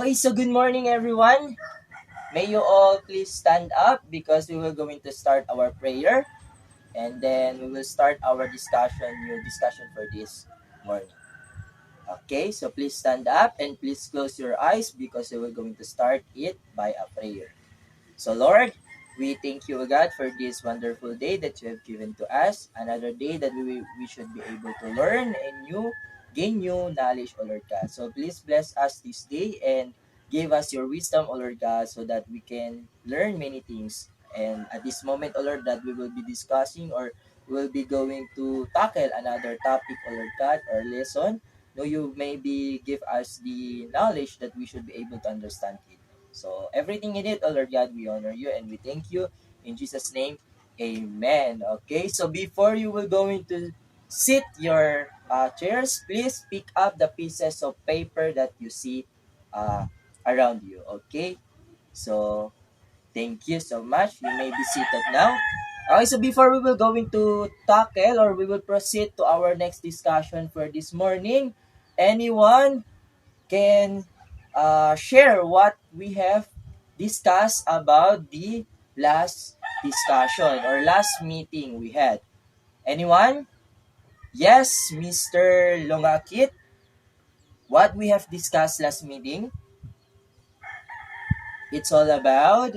Okay, so good morning everyone. May you all please stand up because we will going to start our prayer and then we will start our new discussion for this morning. Okay, so please stand up and please close your eyes because we will going to start it by a prayer. So Lord, we thank you, God, for this wonderful day that you have given to us. Another day that we should be able to learn and gain new knowledge, O Lord God. So please bless us this day and give us your wisdom, O Lord God, so that we can learn many things. And at this moment, O Lord, that we will be discussing or we will be going to tackle another topic, O Lord God, or lesson. No, you maybe give us the knowledge that we should be able to understand it. So everything in it, oh Lord God, we honor you and we thank you. In Jesus' name, amen. Okay, so before you will going to sit your chairs, please pick up the pieces of paper that you see uh, around you. Okay, so thank you so much. You may be seated now. Okay, so before we will going to tackle or we will proceed to our next discussion for this morning, anyone can share what we have discussed about the last discussion or last meeting we had. Anyone? Yes, Mr. Longakit. What we have discussed last meeting? It's all about,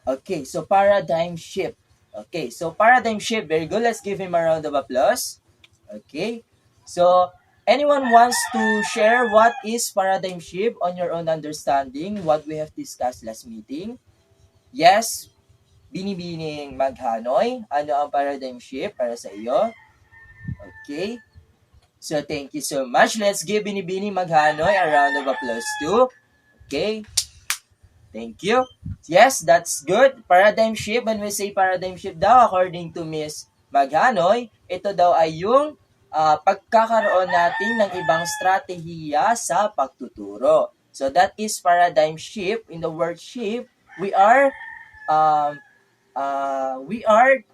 okay, so paradigm shift. Okay, so paradigm shift, very good. Let's give him a round of applause. Okay, so anyone wants to share what is paradigm shift on your own understanding, what we have discussed last meeting? Yes, binibining maghanoy. Ano ang paradigm shift para sa iyo? Okay, so thank you so much. Let's give Binibini Maghanoy a round of applause too. Okay, thank you. Yes, that's good. Paradigm shift, when we say paradigm shift daw, according to Miss Maghanoy, ito daw ay yung pagkakaroon natin ng ibang strategiya sa pagtuturo. So that is paradigm shift. In the word shift, um, we are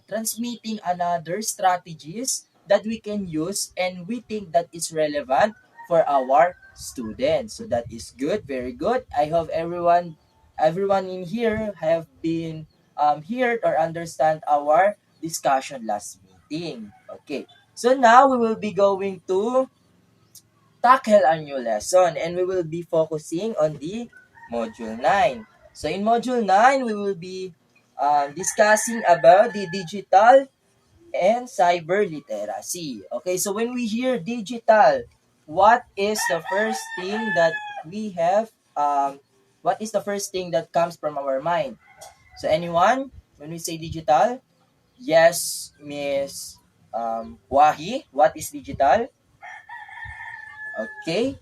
transmitting another strategies that we can use and we think that is relevant for our students. So that is good, very good. I hope everyone in here have been heard or understand our discussion last meeting. Okay. So now we will be going to tackle a new lesson and we will be focusing on the module 9. So in module 9, we will be discussing about the digital and cyber literacy. Okay, so when we hear digital, what is the first thing that we have, what is the first thing that comes from our mind? So anyone, when we say digital, yes, Miss Wahi, what is digital? Okay,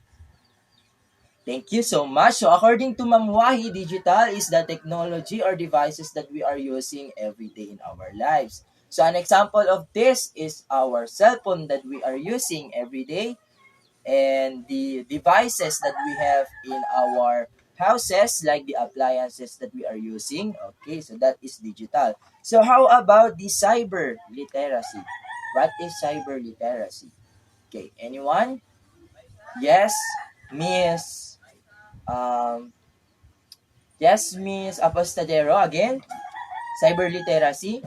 thank you so much. So according to Ma'am Wahi, digital is the technology or devices that we are using every day in our lives. So an example of this is our cell phone that we are using every day and the devices that we have in our houses like the appliances that we are using. Okay, so that is digital. So how about the cyber literacy? What is cyber literacy? Okay, anyone? Yes, Miss um, yes, Miss Apostadero again. Cyber literacy.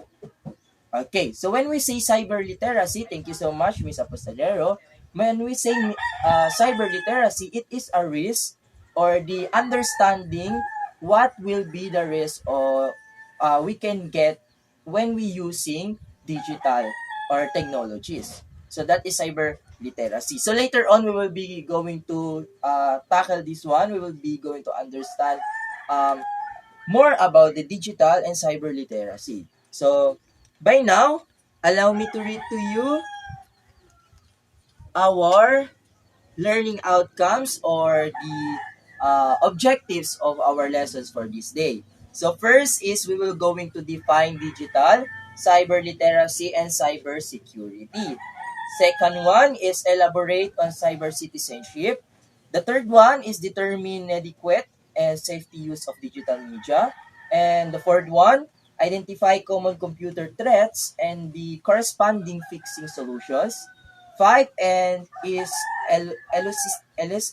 Okay, so when we say cyber literacy, thank you so much, Miss Apostadero. When we say cyber literacy, it is a risk or the understanding what will be the risk or we can get when we using digital or technologies. So that is cyber literacy. So later on, we will be going to tackle this one. We will be going to understand um, more about the digital and cyber literacy. So by now, allow me to read to you our learning outcomes or the objectives of our lessons for this day. So first is we will going to define digital, cyber literacy, and cyber security. Second one is elaborate on cyber citizenship. The third one is determine adequate and safety use of digital media. And the fourth one, identify common computer threats and the corresponding fixing solutions. Five and is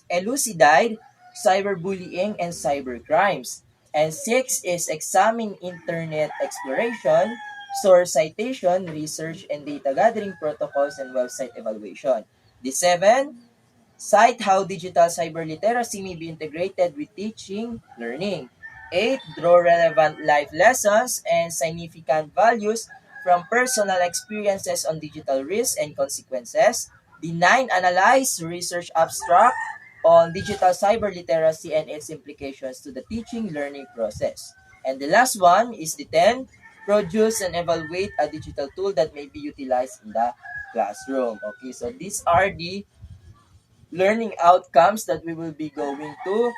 elucidate cyberbullying and cybercrimes. And 6 is examine internet exploration, source citation, research and data gathering protocols, and website evaluation. The 7, cite how digital cyber literacy may be integrated with teaching, learning. 8, draw relevant life lessons and significant values from personal experiences on digital risks and consequences. The 9, analyze research abstract on digital cyber literacy and its implications to the teaching learning process. And the last one is the 10, produce and evaluate a digital tool that may be utilized in the classroom. Okay, so these are the learning outcomes that we will be going to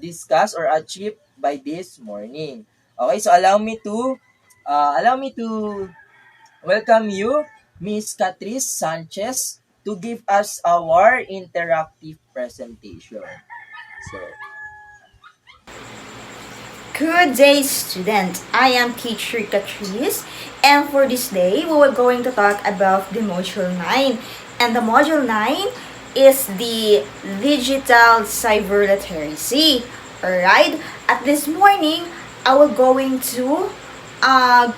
discuss or achieve by this morning. Okay, so allow me to welcome you, Miss Catrice Sanchez, to give us our interactive presentation. So, Good day, student. I am teacher Catrice, and for this day, we were going to talk about the module 9. And the module 9 is the digital cyber literacy. Alright, at this morning, I will going to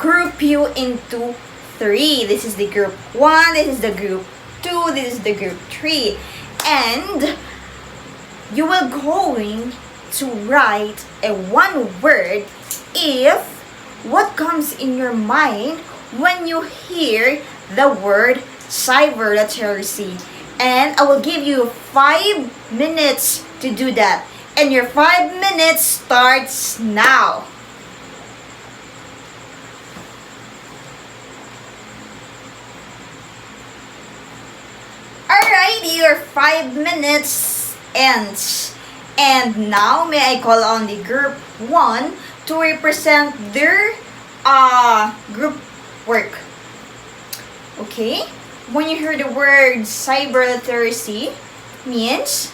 group you into three. This is the group 1, this is the group 2, this is the group 3. And you will going to write a one word if what comes in your mind when you hear the word cyber literacy. And I will give you 5 minutes to do that. And your 5 minutes starts now. Alright, your 5 minutes ends. And now, may I call on the group 1 to represent their group work. Okay? When you hear the word cyber literacy, means,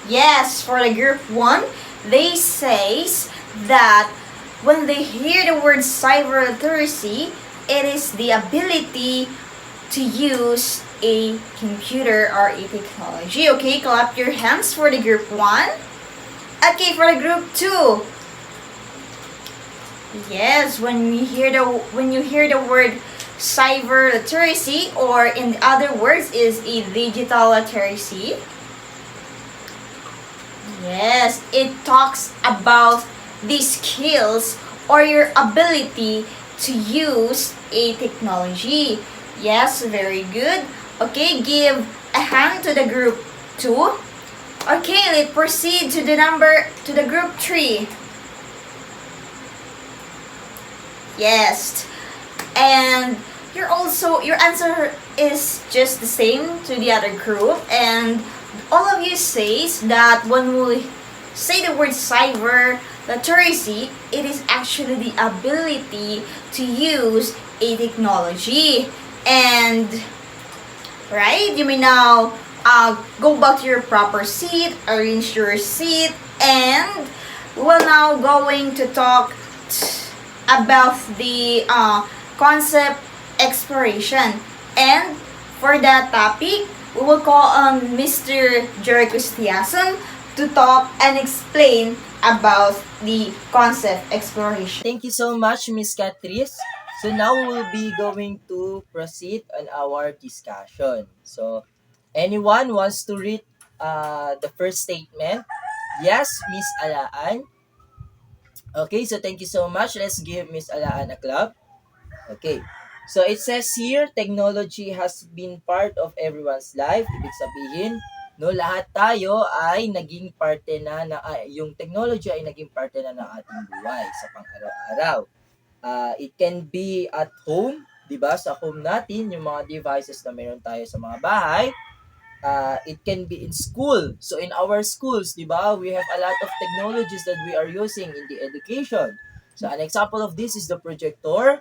yes, for the group 1, they says that when they hear the word cyber literacy, it is the ability to use a computer or a technology. Okay, clap your hands for the group 1. Okay, for the group 2. Yes, when you hear the word cyber literacy, or in other words is a digital literacy. Yes, it talks about the skills or your ability to use a technology. Yes, very good. Okay, give a hand to the group 2. Okay, let's proceed to the group 3. Yes. And your answer is just the same to the other group, and all of you says that when we say the word cyber literacy, it is actually the ability to use a technology. And right, you may now go back to your proper seat, arrange your seat, and we're now going to talk about the concept exploration. And for that topic, we will call on Mr. Jerry Custiason to talk and explain about the concept exploration. thank you so much, Miss Catrice. So now we will be going to proceed on our discussion. So, anyone wants to read the first statement? Yes, Miss Alaan. Okay, so thank you so much. Let's give Miss Alaan a clap. Okay. So it says here, technology has been part of everyone's life. Ibig sabihin, no, lahat tayo ay naging parte yung technology ay naging parte na ng ating buhay sa pang-araw-araw. It can be at home, 'di ba? Sa home natin, yung mga devices na meron tayo sa mga bahay. It can be in school. So in our schools, 'di ba, we have a lot of technologies that we are using in the education. So an example of this is the projector,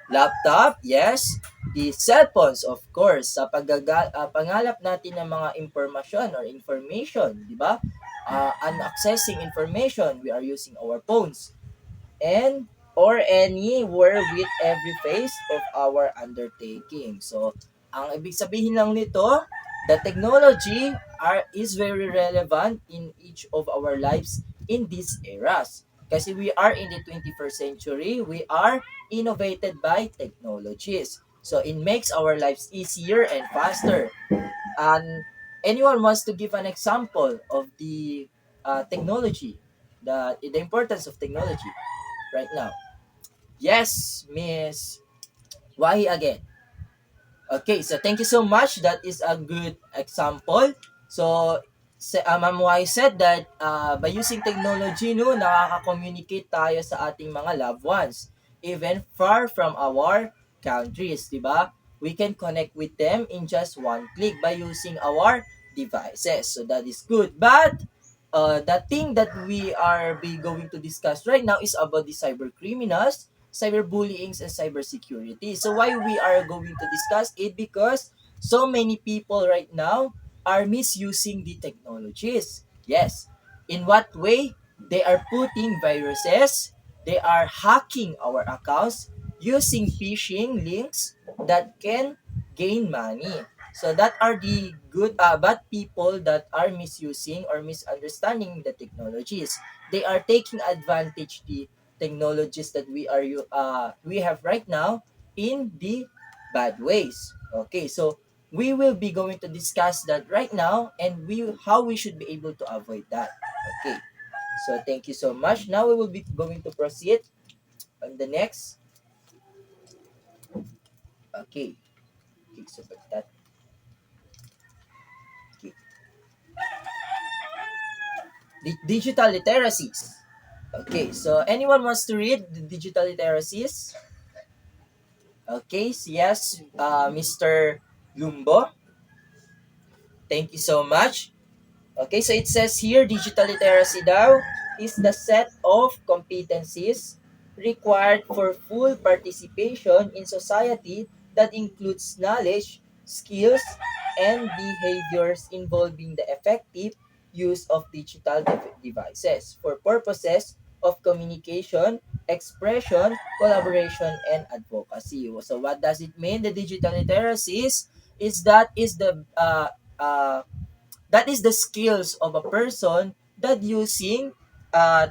laptop, yes, the cell phones, of course, sa panghalap natin ng mga impormasyon or information, di ba? Accessing information, we are using our phones. And or anywhere with every phase of our undertaking. So, ang ibig sabihin lang nito, The technology is very relevant in each of our lives in these eras. Kasi we are in the 21st century, we are innovated by technologies. So it makes our lives easier and faster. And anyone wants to give an example of the technology, the importance of technology right now? Yes, Miss Wahi again. Okay, so thank you so much. That is a good example. So, Ma'am Y said that by using technology, no, nakaka-communicate tayo sa ating mga loved ones, even far from our countries, di ba? We can connect with them in just one click by using our devices. So that is good. But the thing that we are going to discuss right now is about the cyber criminals, cyberbullying, and cybersecurity. So why we are going to discuss it? Because so many people right now are misusing the technologies. Yes. In what way? They are putting viruses, they are hacking our accounts using phishing links that can gain money. So that are the bad people that are misusing or misunderstanding the technologies. They are taking advantage the technologies that we have right now in the bad ways. Okay, so we will be going to discuss that right now, and how we should be able to avoid that. Okay. So thank you so much. Now we will be going to proceed on the next. Okay. Okay, so for that. Okay. Digital literacies. Okay, so anyone wants to read the digital literacies? Okay, so yes, Mr. Lumbo. Thank you so much. Okay, so it says here, digital literacy daw is the set of competencies required for full participation in society that includes knowledge, skills, and behaviors involving the effective use of digital devices for purposes of communication, expression, collaboration, and advocacy. So what does it mean? The digital literacies uh, that is the skills of a person that using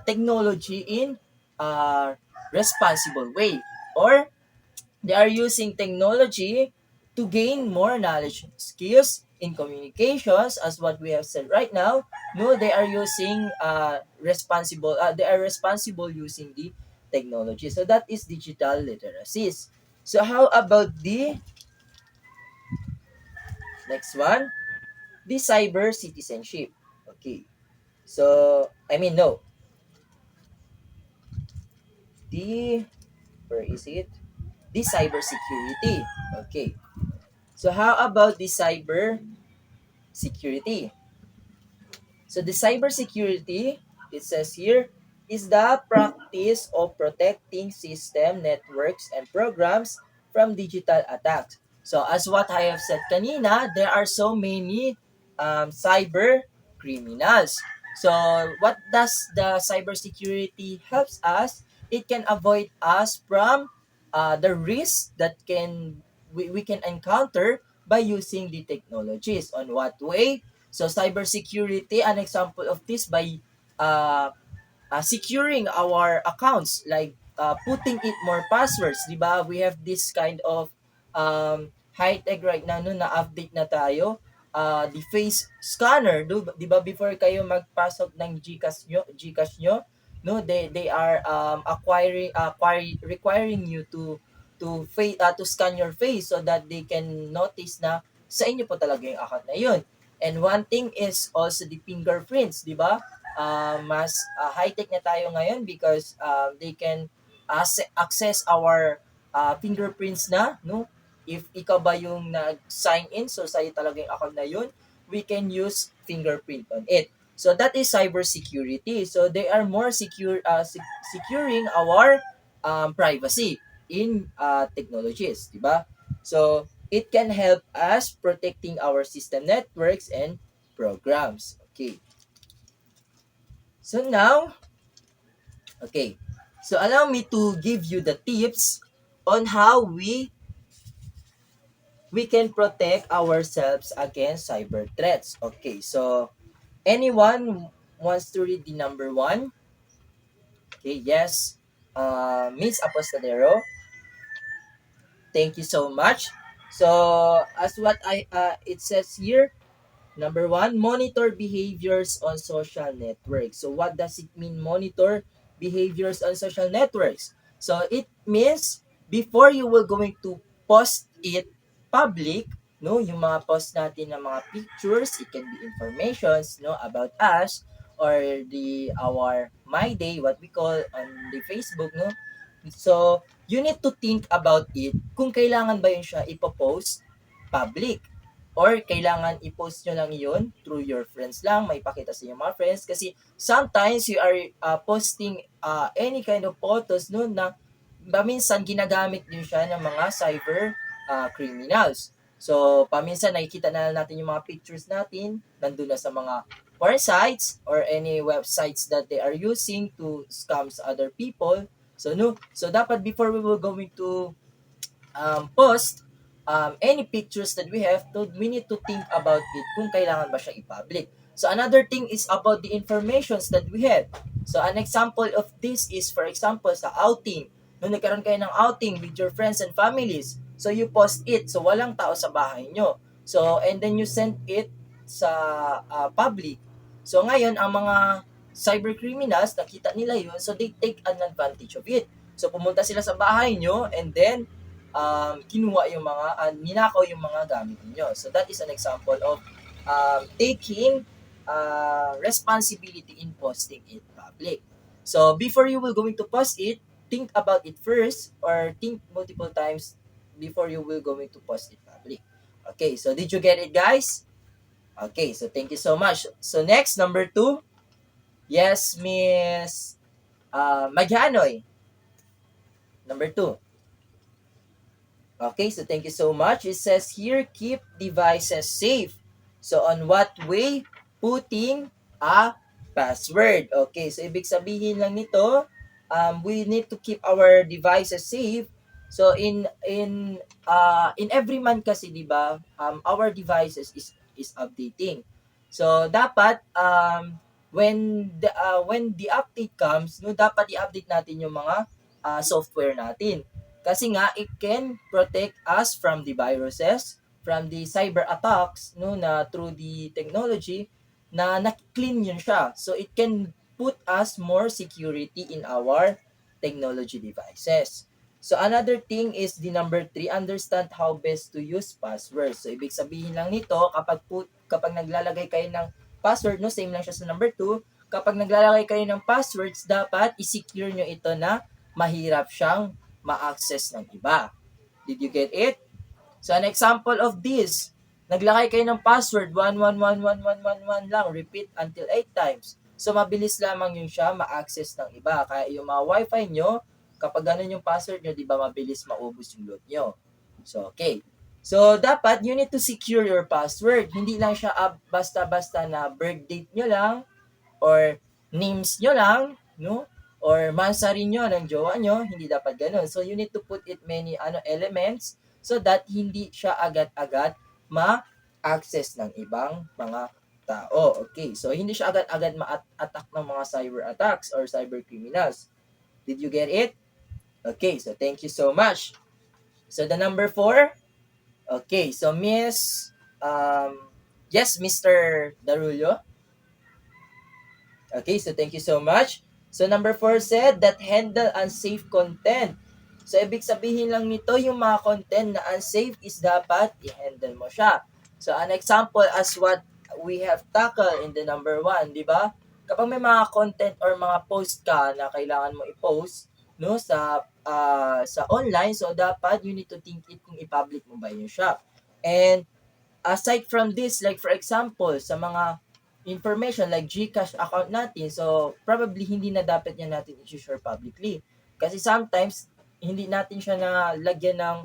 technology in a responsible way, or they are using technology to gain more knowledge, skills in communications, as what we have said right now. No, they are using they are responsible using the technology. So that is digital literacies. So how about the next one, the cyber citizenship? Okay. So, I mean, no. The, where is it? The cybersecurity. Okay. So, how about the cyber security? So the cybersecurity, it says here, is the practice of protecting system, networks, and programs from digital attacks. So as what I have said kanina, there are so many cyber criminals. So what does the cybersecurity helps us? It can avoid us from the risk that we can encounter by using the technologies. On what way? So cybersecurity, an example of this by uh, securing our accounts, like putting it more passwords, 'di ba? We have this kind of high tech right now, no, na-update na tayo. The face scanner, 'di ba, before kayo magpasok ng GCash nyo, no, they are requiring you to scan your face so that they can notice na sa inyo po talaga yung account na yun. And one thing is also the fingerprints, 'di ba? Mas high-tech na tayo ngayon because they can access our fingerprints na, no? If ikaw ba yung nag-sign in, so sa'yo talaga yung account na yun, we can use fingerprint on it. So that is cyber security. So they are more securing our privacy in technologies, di ba? So it can help us protecting our system networks and programs. Okay. So now, okay. So allow me to give you the tips on how we we can protect ourselves against cyber threats. Okay, so anyone wants to read the number one? Okay, yes. Miss Apostadero, thank you so much. So, as what it says here, number one, monitor behaviors on social networks. So what does it mean, monitor behaviors on social networks? So it means before you will going to post it public, no, yung mga post natin ng mga pictures, it can be informations, no, about us or our my day, what we call on the Facebook, no. So you need to think about it kung kailangan ba yun siya ipopost public. Or kailangan i-post nyo lang yun through your friends lang, may pakita sa inyong mga friends. Kasi sometimes you are posting any kind of photos no, na paminsan ginagamit din siya ng mga cyber criminals. So, paminsan nakikita na natin yung mga pictures natin, nandun na sa mga porn sites or any websites that they are using to scam other people. So, no, so dapat before we will going to post any pictures that we have, we need to think about it kung kailangan ba siya i-public. So another thing is about the informations that we have. So an example of this is, for example, sa outing. Nung nagkaroon kayo ng outing with your friends and families, so you post it, so walang tao sa bahay nyo. So, and then you send it sa public. So ngayon, ang mga cyber criminals, nakita nila yun, so they take an advantage of it. So pumunta sila sa bahay nyo, and then kinuha yung mga, ninakaw yung mga gamit niyo. So that is an example of taking responsibility in posting it public. So before you will going to post it, think about it first or think multiple times before you will going to post it public. Okay, so did you get it, guys? Okay, so thank you so much. So next, number 2. Yes, Miss Magyanoy. Number 2. Okay, so thank you so much. It says here, keep devices safe. So on what way? Putting a password. Okay, so ibig sabihin lang nito, we need to keep our devices safe. So in every month kasi, 'di ba? Our devices is updating. So dapat when the update comes, no, dapat i-update natin yung mga software natin. Kasi nga, it can protect us from the viruses, from the cyber attacks, no, na through the technology, na na-clean yun siya. So, it can put us more security in our technology devices. So, another thing is the number 3, understand how best to use passwords. So, ibig sabihin lang nito, kapag naglalagay kayo ng password, no, same lang siya sa number 2, kapag naglalagay kayo ng passwords, dapat i-secure nyo ito na mahirap siyang ma-access ng iba. Did you get it? So, an example of this, naglagay kayo ng password, 111111 lang, repeat until 8 times. So, mabilis lamang yun siya ma-access ng iba. Kaya yung mga wifi nyo, kapag ganun yung password nyo, di ba mabilis maubos yung load nyo. So, okay. So, dapat you need to secure your password. Hindi lang siya basta-basta na birth date nyo lang or names nyo lang, no? Or mansari nyo ng jowa nyo, hindi dapat ganun. So, you need to put it many elements so that hindi siya agad-agad ma-access ng ibang mga tao. Okay, so hindi siya agad-agad ma-attack ng mga cyber attacks or cyber criminals. Did you get it? Okay, so thank you so much. So, the number 4. Okay, so yes, Mr. Darullo. Okay, so thank you so much. So number 4 said that handle unsafe content. So ibig sabihin lang nito, yung mga content na unsafe is dapat i-handle mo siya. So an example as what we have tackled in the number 1, di ba? Kapag may mga content or mga post ka na kailangan mo i-post, no, sa online, so dapat you need to think it kung i-public mo ba yun siya. And aside from this, like for example, sa mga information like GCash account natin, so probably hindi na dapat yan natin i-share publicly. Kasi sometimes, hindi natin siya nalagyan ng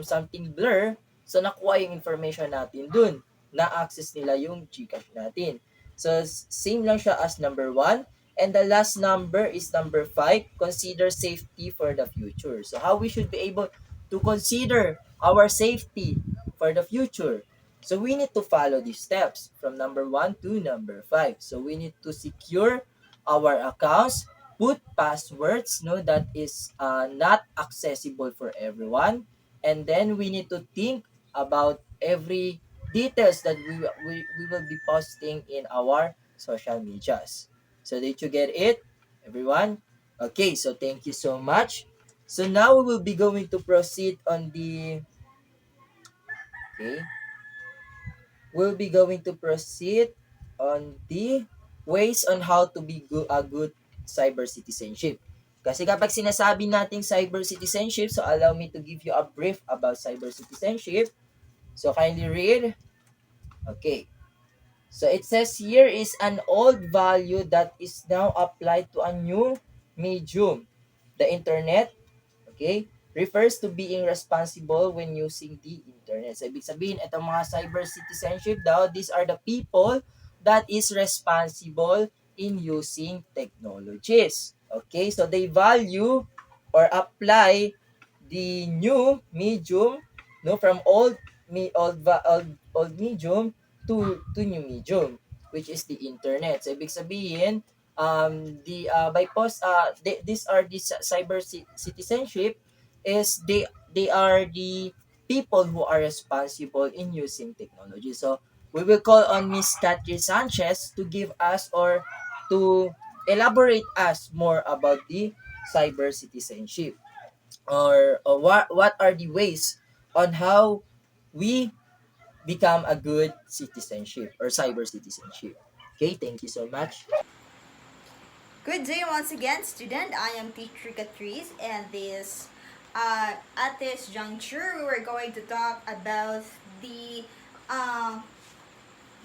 something blur, so nakuha yung information natin dun, na-access nila yung GCash natin. So, same lang siya as number 1. And the last number is number 5, consider safety for the future. So, how we should be able to consider our safety for the future. So we need to follow these steps from number 1 to number 5. So we need to secure our accounts, put passwords no that is not accessible for everyone, and then we need to think about every details that we will be posting in our social medias. So did you get it, everyone? Okay, so thank you so much. So now we will be going to proceed on the okay. We'll be going to proceed on the ways on how to be a good cyber citizenship. Kasi kapag sinasabi nating cyber citizenship, so allow me to give you a brief about cyber citizenship. So kindly read. Okay. So it says here is an old value that is now applied to a new medium, the internet. Okay? Refers to being responsible when using the internet. So, ibig sabihin, itong mga cyber citizenship daw, these are the people that is responsible in using technologies. Okay? So, they value or apply the new medium no from old medium to new medium, which is the internet. So ibig sabihin the by post these are the citizenship is they are the people who are responsible in using technology. So we will call on Miss Catherine Sanchez to give us or to elaborate us more about the cyber citizenship, or what are the ways on how we become a good citizenship or cyber citizenship. Okay, thank you so much. Good day once again, student. I am teacher Catrice, and at this juncture, we were going to talk about the uh,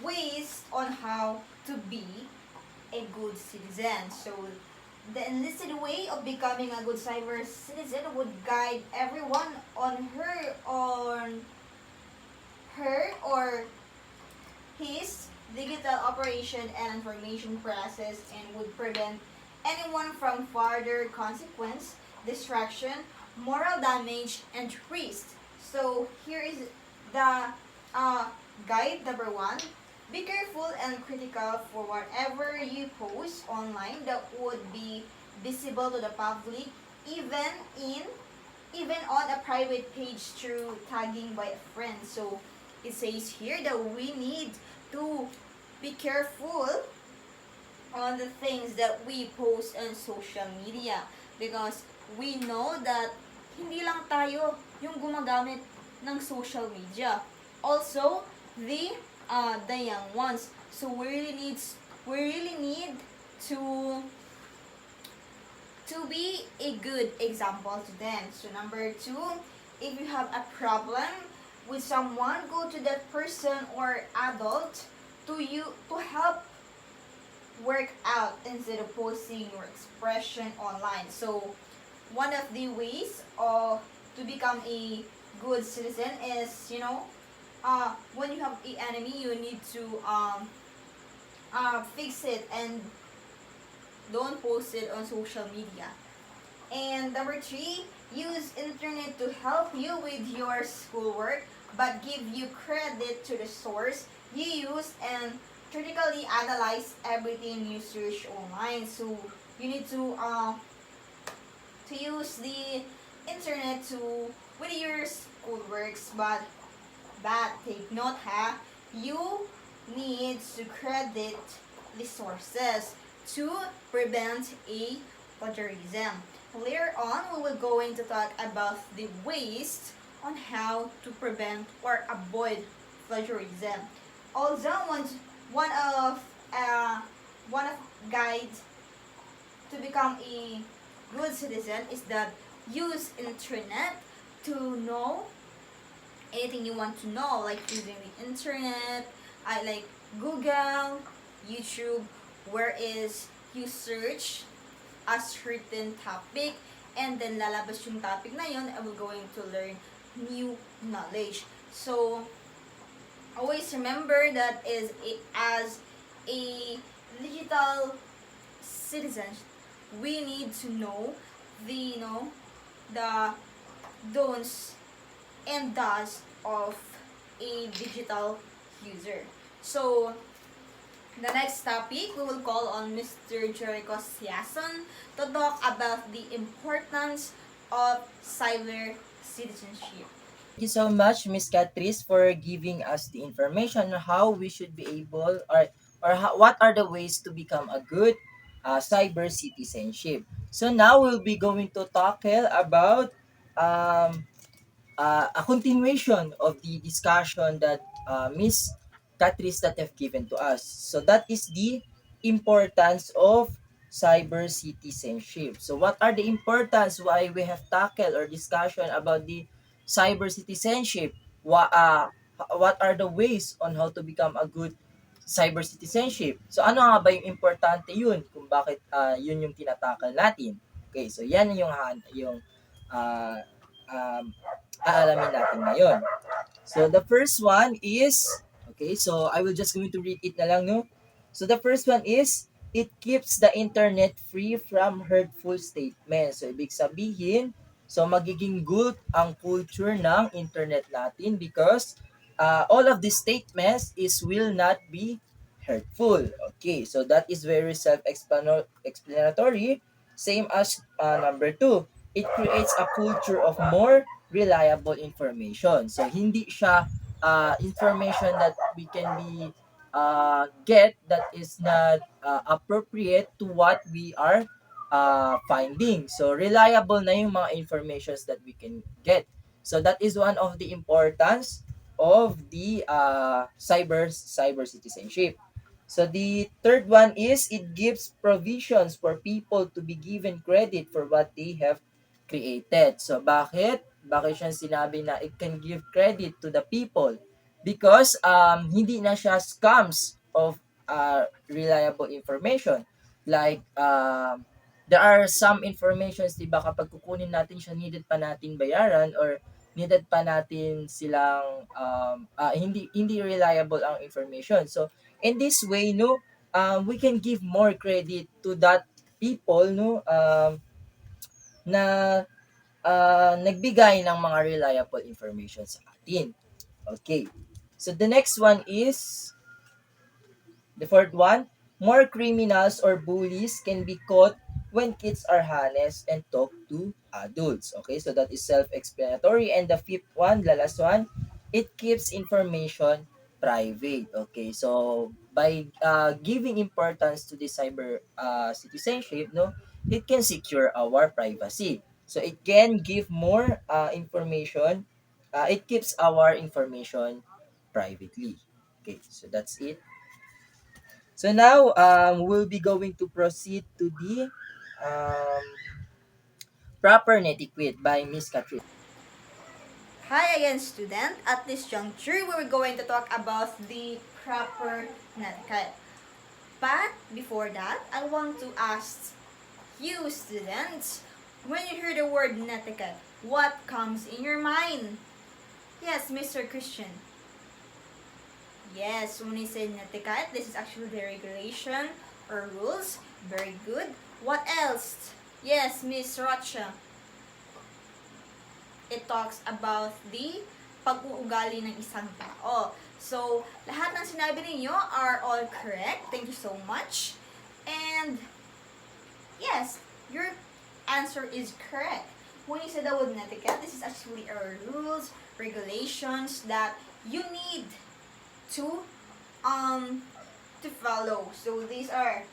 ways on how to be a good citizen. So, the enlisted way of becoming a good cyber citizen would guide everyone on her or his digital operation and information process, and would prevent anyone from further consequence, distraction, moral damage, and risk. So here is the uh, guide number one. Be careful and critical for whatever you post online that would be visible to the public, even in even on a private page through tagging by a friend. So it says here that we need to be careful on the things that we post on social media, because we know that hindi lang tayo yung gumagamit ng social media. Also, the young ones. So we really need to be a good example to them. So number two, if you have a problem with someone, go to that person or adult to help work out instead of posting your expression online. So one of the ways of to become a good citizen is, when you have an enemy, you need to fix it and don't post it on social media. And number three, use internet to help you with your schoolwork, but give you credit to the source you use and critically analyze everything you search online. So you need to use the internet to with your schoolworks, but take note, you need to credit the sources to prevent a plagiarism. Later on, we will going to talk about the ways on how to prevent or avoid plagiarism. Also, one of uh, one of guides to become a good citizen is that use internet to know anything you want to know, like using the internet, I like Google, YouTube, where is you search a certain topic, and then lalabas yung topic na yun, and we're going to learn new knowledge. So always remember that as a digital citizen, we need to know the don'ts and does of a digital user. So, the next topic, we will call on Mr. Jericho Siason to talk about the importance of cyber citizenship. Thank you so much, Miss Catrice, for giving us the information on how we should be able, or how, what are the ways to become a good cyber citizenship. So now we'll be going to tackle about um, a continuation of the discussion that Miss Catrice that have given to us. So that is the importance of cyber citizenship. So what are the importance why we have tackled or discussion about the cyber citizenship? What are the ways on how to become a good cyber citizenship? So ano nga ba yung importante yun kung bakit yun yung tinatakal natin? Okay, so yan yung uh, um, aalamin natin ngayon. So the first one is, okay, so I will just going to read it na lang, no? So the first one is, it keeps the internet free from hurtful statements. So ibig sabihin, so magiging good ang culture ng internet natin because all of these statements is will not be hurtful. Okay, so that is very self-explanatory. Same as number two, it creates a culture of more reliable information. So hindi siya information that we can be get that is not appropriate to what we are finding. So reliable na yung mga informations that we can get. So that is one of the importance of the cyber citizenship. So the third one is it gives provisions for people to be given credit for what they have created. So bakit? Bakit siya sinabi na it can give credit to the people? Because hindi na siya scams of reliable information. Like there are some informations, 'di ba, kapag kukunin natin siya needed pa nating bayaran or needed pa natin silang hindi reliable ang information. So in this way, no, we can give more credit to that people, no, na nagbigay ng mga reliable information sa atin. Okay. So the next one is the fourth one, more criminals or bullies can be caught when kids are honest and talk to adults. Okay, so that is self-explanatory. And the fifth one, the last one, it keeps information private. Okay, so by giving importance to the cyber citizenship, no, it can secure our privacy. So it can give more information. It keeps our information privately. Okay, so that's it. So now we'll be going to proceed to the um, proper netiquette by Miss Catherine. Hi again, student. At this juncture, we're going to talk about the proper netiquette. But before that, I want to ask you, students, when you hear the word netiquette, what comes in your mind? Yes, Mr. Christian. Yes, when you say netiquette, this is actually the regulation or rules. Very good. What else? Yes, Miss Rocha. It talks about the pag-uugali ng isang tao. So, lahat ng sinabi ninyo are all correct. Thank you so much. And, yes, your answer is correct. When you say the word netiquette, this is actually our rules, regulations that you need to follow. So, these are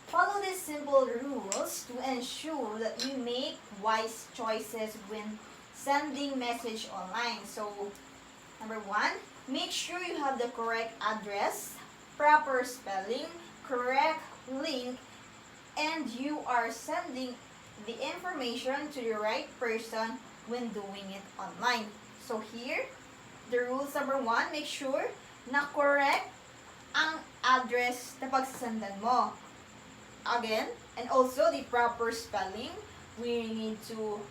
follow these simple rules to ensure that you make wise choices when sending message online. So, number one, make sure you have the correct address, proper spelling, correct link, and you are sending the information to the right person when doing it online. So here, the rules number one, make sure na correct ang address na pagsasendan mo. Again, and also the proper spelling. We need to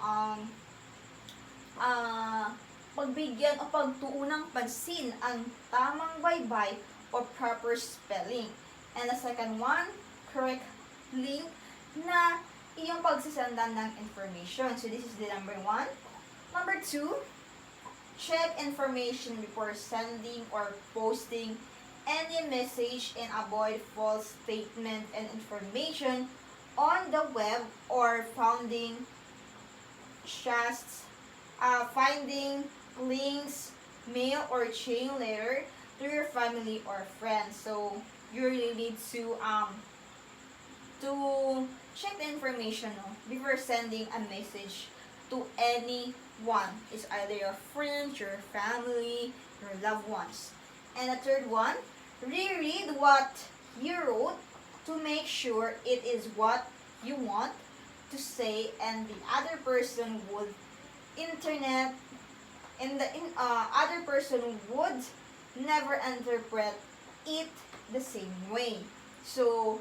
pagbigyan o pagtuunang pansin ang tamang baybay or proper spelling. And the second one, correct link na iyong pagsasendan ng information. So this is the number one. Number two, Check information before sending or posting any message and avoid false statement and information on the web or just finding links, mail or chain letter to your family or friends. So you really need to check the information, no, before sending a message to anyone. It's either your friends, your family, your loved ones. And the third one, reread what you wrote to make sure it is what you want to say and the other person would internet other person would never interpret it the same way. So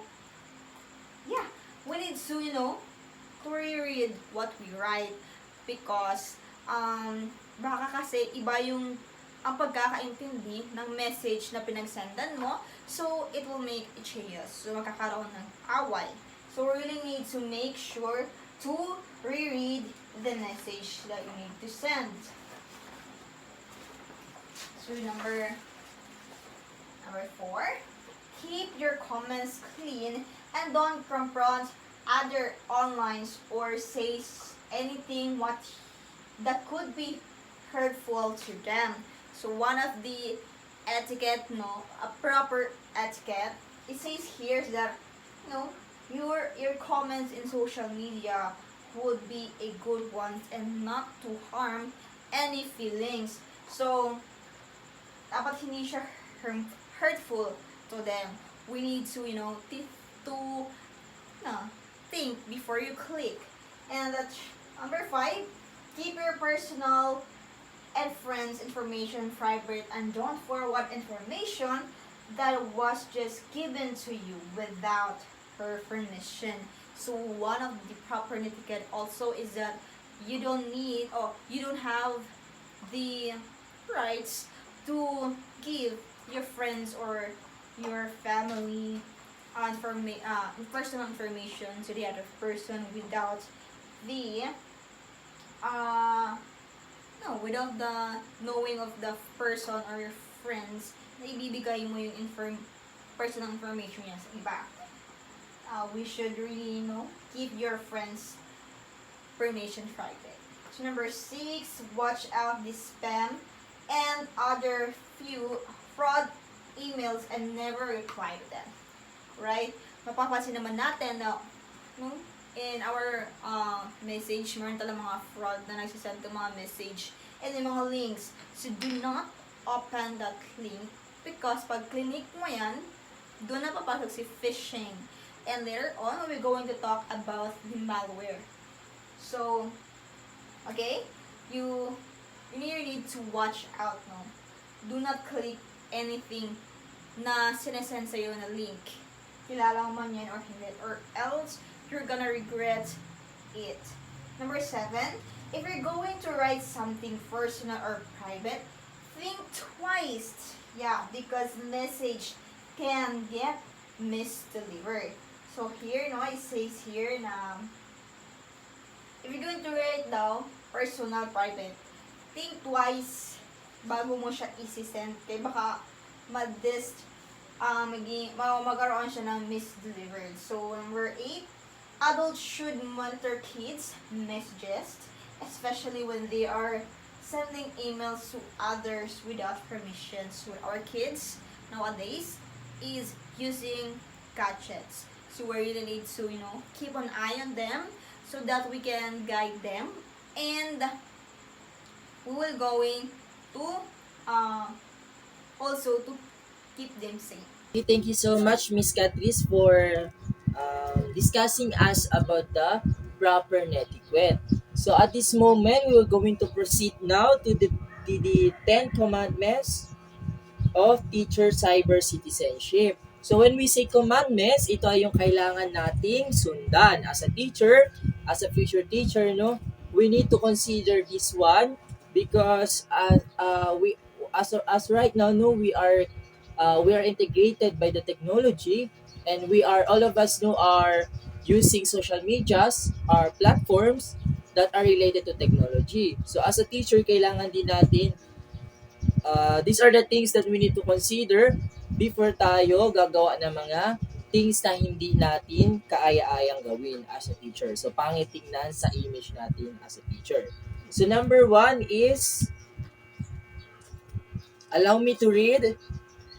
yeah, we need to, to reread what we write because baka kasi iba yung ang pagkakaintindi ng message na pinagsendan mo, so it will make a chaos. So magkakaroon ng away. So we really need to make sure to reread the message that you need to send. So number 4, keep your comments clean and don't confront other online or say anything that could be hurtful to them. So one of the etiquette, no, a proper etiquette, it says here that, your comments in social media would be a good one and not to harm any feelings. So dapat hindi siya hurtful to them. We need to, think before you click. And that's number 5, keep your personal and friends information private and don't forward information that was just given to you without her permission. So one of the proper etiquette also is that you don't have the rights to give your friends or your family personal information to the other person without the without the knowing of the person or your friends na ibibigay mo yung personal information niya sa iba. We should really, keep your friends' permission private. So number 6, watch out the spam and other few fraud emails and never reply to them. Right? Mapapansin naman natin na in our message, meron talagang mga fraud na nagsisend ng mga message and yung mga links. So do not open that link because pag click mo yan, doon na papasok si phishing. And later on, we're going to talk about the malware. So, okay, you need to watch out, no? Do not click anything na sinesend sa'yo na link. Kilala mo man yan or hindi, or else you're gonna regret it. Number 7, if you're going to write something personal or private, think twice. Yeah, because message can get misdelivered. So here, it says here na if you're going to write daw personal, private, think twice bago mo siya isi-send. Kaya baka magkaroon siya ng misdelivered. So number 8, adults should monitor kids' messages, especially when they are sending emails to others without permission. So our kids nowadays is using gadgets. So we really need to, keep an eye on them so that we can guide them and we will going to also to keep them safe. Okay, thank you so much, Miss Catrice, for discussing us about the proper etiquette. So at this moment, we are going to proceed now to the 10 commandments of teacher cyber citizenship. So when we say commandments, ito ay yung kailangan nating sundan as a teacher, as a future teacher, we need to consider this one because we as right now, we are integrated by the technology and we are all of us are using social medias, our platforms that are related to technology. So as a teacher, kailangan din natin these are the things that we need to consider before tayo gagawa ng mga things na hindi natin kaaya-ayang gawin as a teacher. So, pangit tingnan sa image natin as a teacher. So, number 1 is, allow me to read,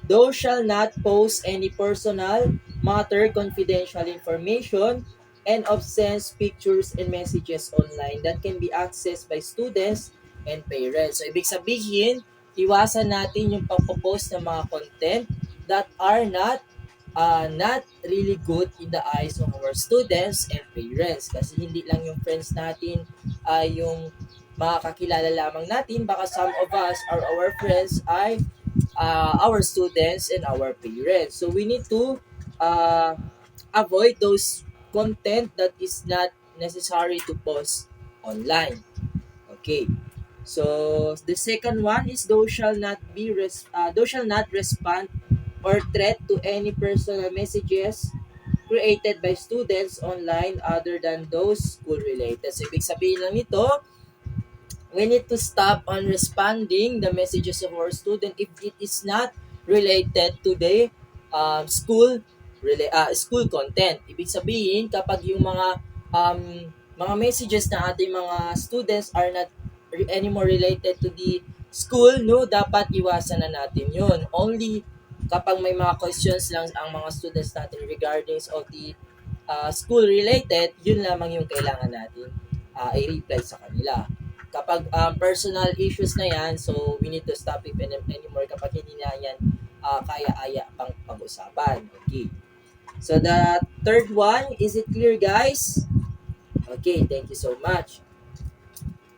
thou shall not post any personal matter, confidential information, and obscene pictures and messages online that can be accessed by students and parents. So, ibig sabihin, iwasan natin yung pagpo-post ng mga content that are not really good in the eyes of our students and parents. Kasi hindi lang yung friends natin yung makakakilala lamang natin. Baka some of us or our friends ay our students and our parents. So we need to uh, avoid those content that is not necessary to post online. Okay. So the second one is thou shall not respond or threat to any personal messages created by students online other than those school related. So ibig sabihin lang nito, we need to stop on responding the messages of our student if it is not related to the school content. Ibig sabihin, kapag yung mga messages na ating mga students are not anymore related to the school, no, dapat iwasan na natin yun. Only kapag may mga questions lang ang mga students natin regarding of the school related, yun lamang yung kailangan natin i-reply sa kanila. Kapag personal issues na yan, so we need to stop it anymore kapag hindi na yan kaya-aya pang pag-usapan. Okay. So the third one, is it clear guys? Okay, thank you so much.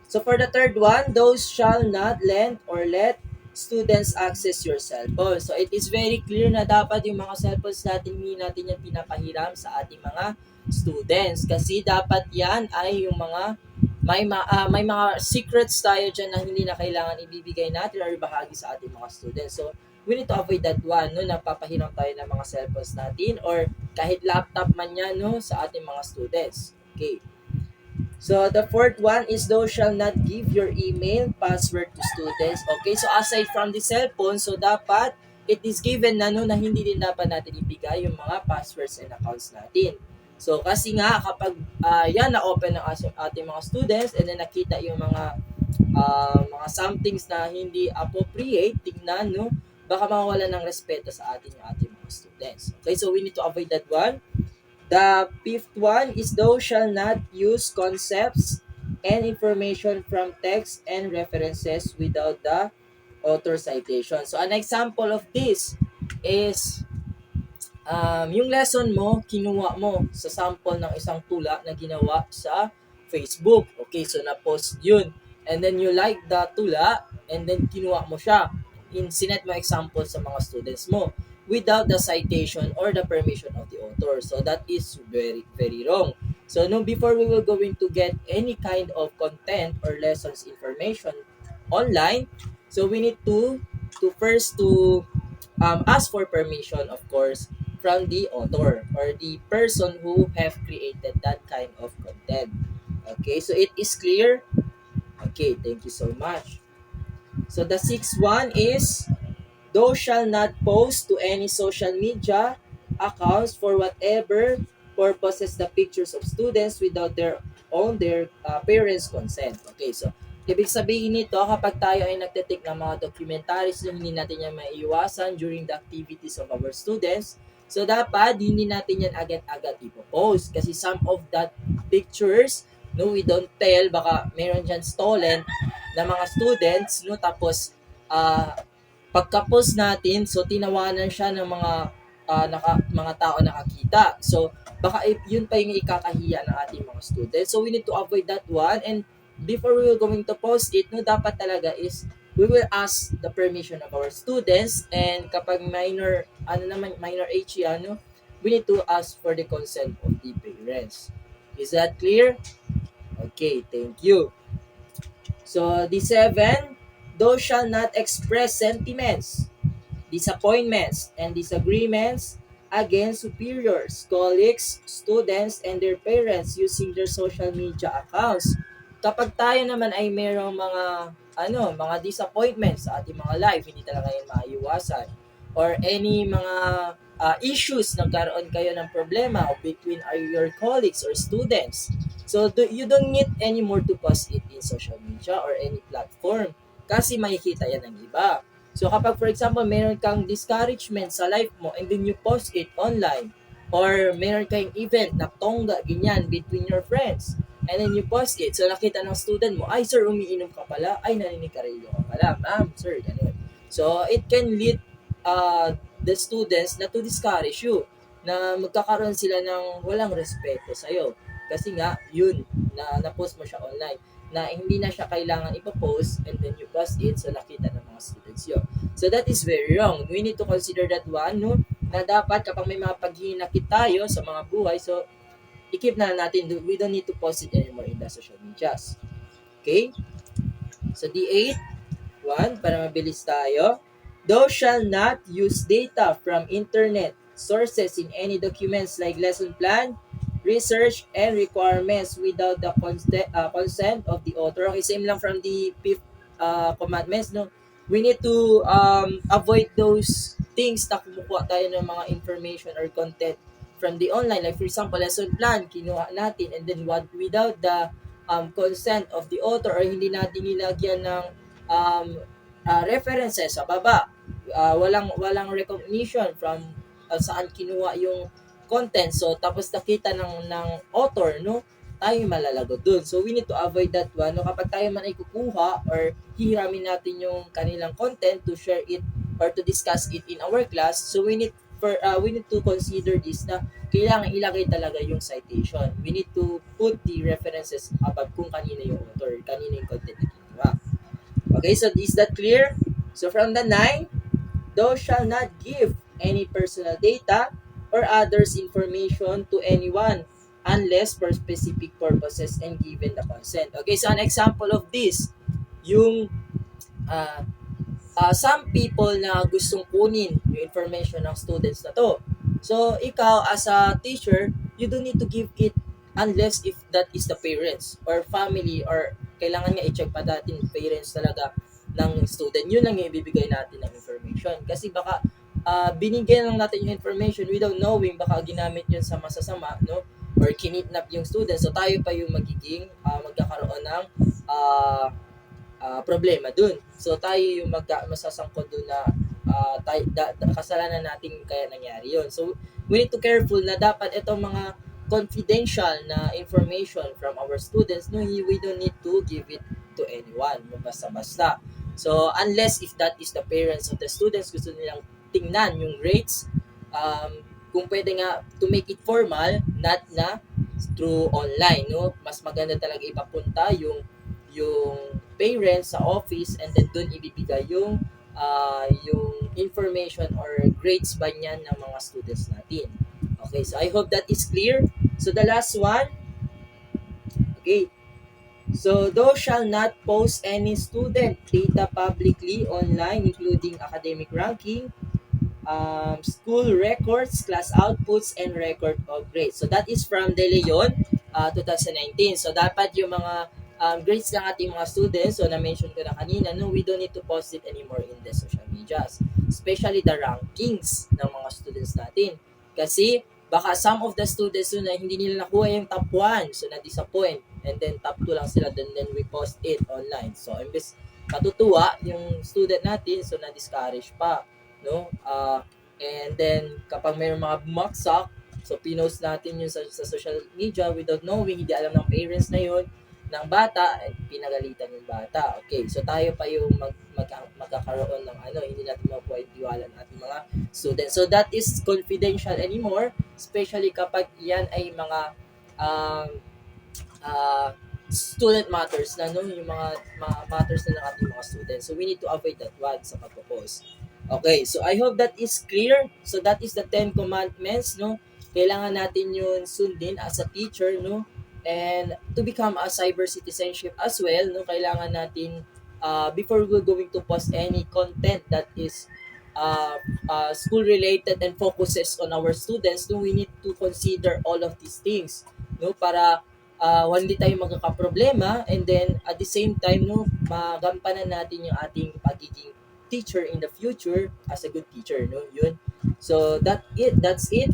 So for the third one, those shall not lend or let students access your cellphone. So it is very clear na dapat yung mga cellphones natin, hindi natin yan pinapahiram sa ating mga students. Kasi dapat yan ay yung mga may mga secrets tayo dyan na hindi na kailangan ibibigay natin or ibahagi sa ating mga students. So we need to avoid that one, no, napapahiram tayo ng mga cellphones natin or kahit laptop man yan, no, sa ating mga students. Okay. So, the fourth one is thou shall not give your email password to students. Okay, so aside from the cellphone, so dapat it is given na no, na hindi din dapat natin ibigay yung mga passwords and accounts natin. So, kasi nga kapag yan na-open ng ating mga students and then nakita yung mga somethings na hindi appropriate, tingnan, no, baka mawala ng respeto sa ating mga students. Okay, so we need to avoid that one. The fifth one is thou shall not use concepts and information from text and references without the author citation. So an example of this is yung lesson mo, kinuha mo sa sample ng isang tula na ginawa sa Facebook. Okay, so na-post yun. And then you like the tula and then kinuha mo siya. Sinet mo example sa mga students mo without the citation or the permission of the author. So that is very, very wrong. So no, before we will going to get any kind of content or lessons information online, so we need to first to ask for permission, of course, from the author or the person who have created that kind of content. Okay, so it is clear. Okay, thank you so much. So the sixth one is thou shall not post to any social media accounts for whatever purposes the pictures of students without their parents' consent. Okay, so ibig sabihin nito, kapag tayo ay nagte-take ng mga documentaries na hindi natin yan maiiwasan during the activities of our students, so dapat hindi natin yan agad-agad ipopost. Kasi some of that pictures, no, we don't tell, baka meron dyan stolen na mga students, no, tapos pagka-post natin, so tinawanan siya ng mga tao nakakita. So baka yun pa yung ikakahiya ng ating mga students. So we need to avoid that one, and before we will going to post it, no, dapat talaga is we will ask the permission of our students, and kapag minor age yan, no, we need to ask for the consent of the parents. Is that clear? Okay, thank you. So the 7, thou shall not express sentiments, disappointments, and disagreements against superiors, colleagues, students, and their parents using their social media accounts. Kapag tayo naman ay mayroong mga mga disappointments sa ating mga life, hindi talaga yan maiiwasan. Or any mga issues, nagkaroon kayo ng problema between your colleagues or students. So, you don't need anymore to post it in social media or any platform kasi makikita yan ng iba. So, kapag for example, meron kang discouragement sa life mo and then you post it online, or meron kayong event na tongga, ganyan, between your friends, and then you post it, so nakita ng student mo, ay sir, umiinom ka pala, ay naninigarilyo ka pala, ma'am, sir, ganun. So, it can lead the students na to discourage you, na magkakaroon sila ng walang respeto sa'yo. Kasi nga, yun, na-post mo siya online, na hindi na siya kailangan ipopost and then you post it so nakita ng mga students yun. So that is very wrong. We need to consider that one, no? Na dapat kapag may mga paghinakit tayo sa mga buhay, so i-keep na natin. We don't need to post it anymore in the social medias. Okay? So D8, one, para mabilis tayo. Thou shall not use data from internet sources in any documents like lesson plan, research, and requirements without the consent of the author. Okay, same lang from the fifth commandments, no? We need to avoid those things na kumukuha tayo ng mga information or content from the online. Like for example, lesson plan, kinuha natin, and then without the consent of the author or hindi natin nilagyan ng um, references sa baba. Walang recognition from saan kinuha yung content. So tapos nakita ng author, no, tayo malalagot dun. So we need to avoid that one. No, kapag tayo man ay kukuha or hiramin natin yung kanilang content to share it or to discuss it in our class, so we need to consider this na kailangan ilagay talaga yung citation. We need to put the references about kung kanina yung author, kanina yung content na kinuha. Okay, so is that clear? So from the 9, thou shall not give any personal data or others information to anyone unless for specific purposes and given the consent. Okay, so an example of this, yung some people na gustong kunin yung information ng students na to. So, ikaw as a teacher, you don't need to give it unless if that is the parents or family or kailangan nga i-check pa natin parents talaga ng student. Yun lang yung ibibigay natin ng information. Kasi baka binigyan lang natin yung information without knowing, baka ginamit yun sa masasama, no? Or kinidnap yung student. So, tayo pa yung magiging magkakaroon ng problema dun. So tayo yung masasangkot dun na kasalanan natin kaya nangyari yun. So we need to careful na dapat itong mga confidential na information from our students, no, we don't need to give it to anyone, basta-basta. So unless if that is the parents of the students, gusto nilang tingnan yung grades, kung pwede nga to make it formal, not na through online, no, mas maganda talaga ipapunta yung parents sa office and then doon ibibigay yung information or grades ba niyan ng mga students natin. Okay, so I hope that is clear. So the last one, okay, so thou shall not post any student data publicly online including academic ranking, school records, class outputs, and record of grades. So that is from De Leon, 2019. So dapat yung mga grades ng ating mga students, so na-mention ko na kanina, no, we don't need to post it anymore in the social medias. Especially the rankings ng mga students natin. Kasi baka some of the students na hindi nila nakuha yung top 1, so na-disappoint. And then top 2 lang sila, then we post it online. So imbes matutuwa yung student natin, so na-discourage pa, no? And then kapag may mga bumaksak, so pinost natin yun sa social media without knowing, hindi alam ng parents na yun ng bata, pinagalitan yung bata. Okay, so tayo pa yung magkakaroon ng hindi natin makuha yung tiwala ng ating mga students. So that is confidential anymore, especially kapag yan ay mga student matters na, no, yung mga matters na ng ating mga students. So we need to avoid that one sa pagpo-post. Okay, so I hope that is clear. So that is the 10 commandments, no? Kailangan natin yun sundin as a teacher, no? And to become a cyber citizenship as well, no, kailangan natin before we're going to post any content that is school related and focuses on our students, no, we need to consider all of these things, no, para hindi tayo magkakaproblema, and then at the same time, no, magampanan natin yung ating pagiging teacher in the future as a good teacher, no, yun. So that's it.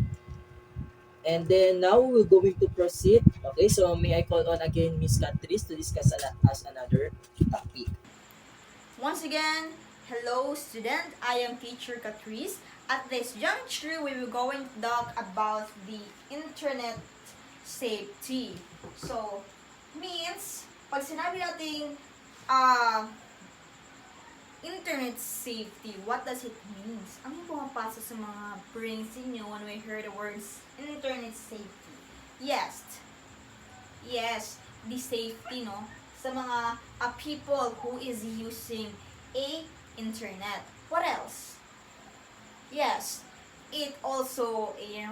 And then now we're going to proceed. Okay, so may I call on again Miss Catrice to discuss as another topic. Once again, hello student, I am teacher Catrice. At this juncture, we will going to talk about the internet safety. So, means, pag sinabi natin internet safety, what does it mean? Ano yung pumapasok sa mga brains niyo when we hear the words internet safety? Yes, the safety, no? Sa mga people who is using a internet. What else? Yes, it also, a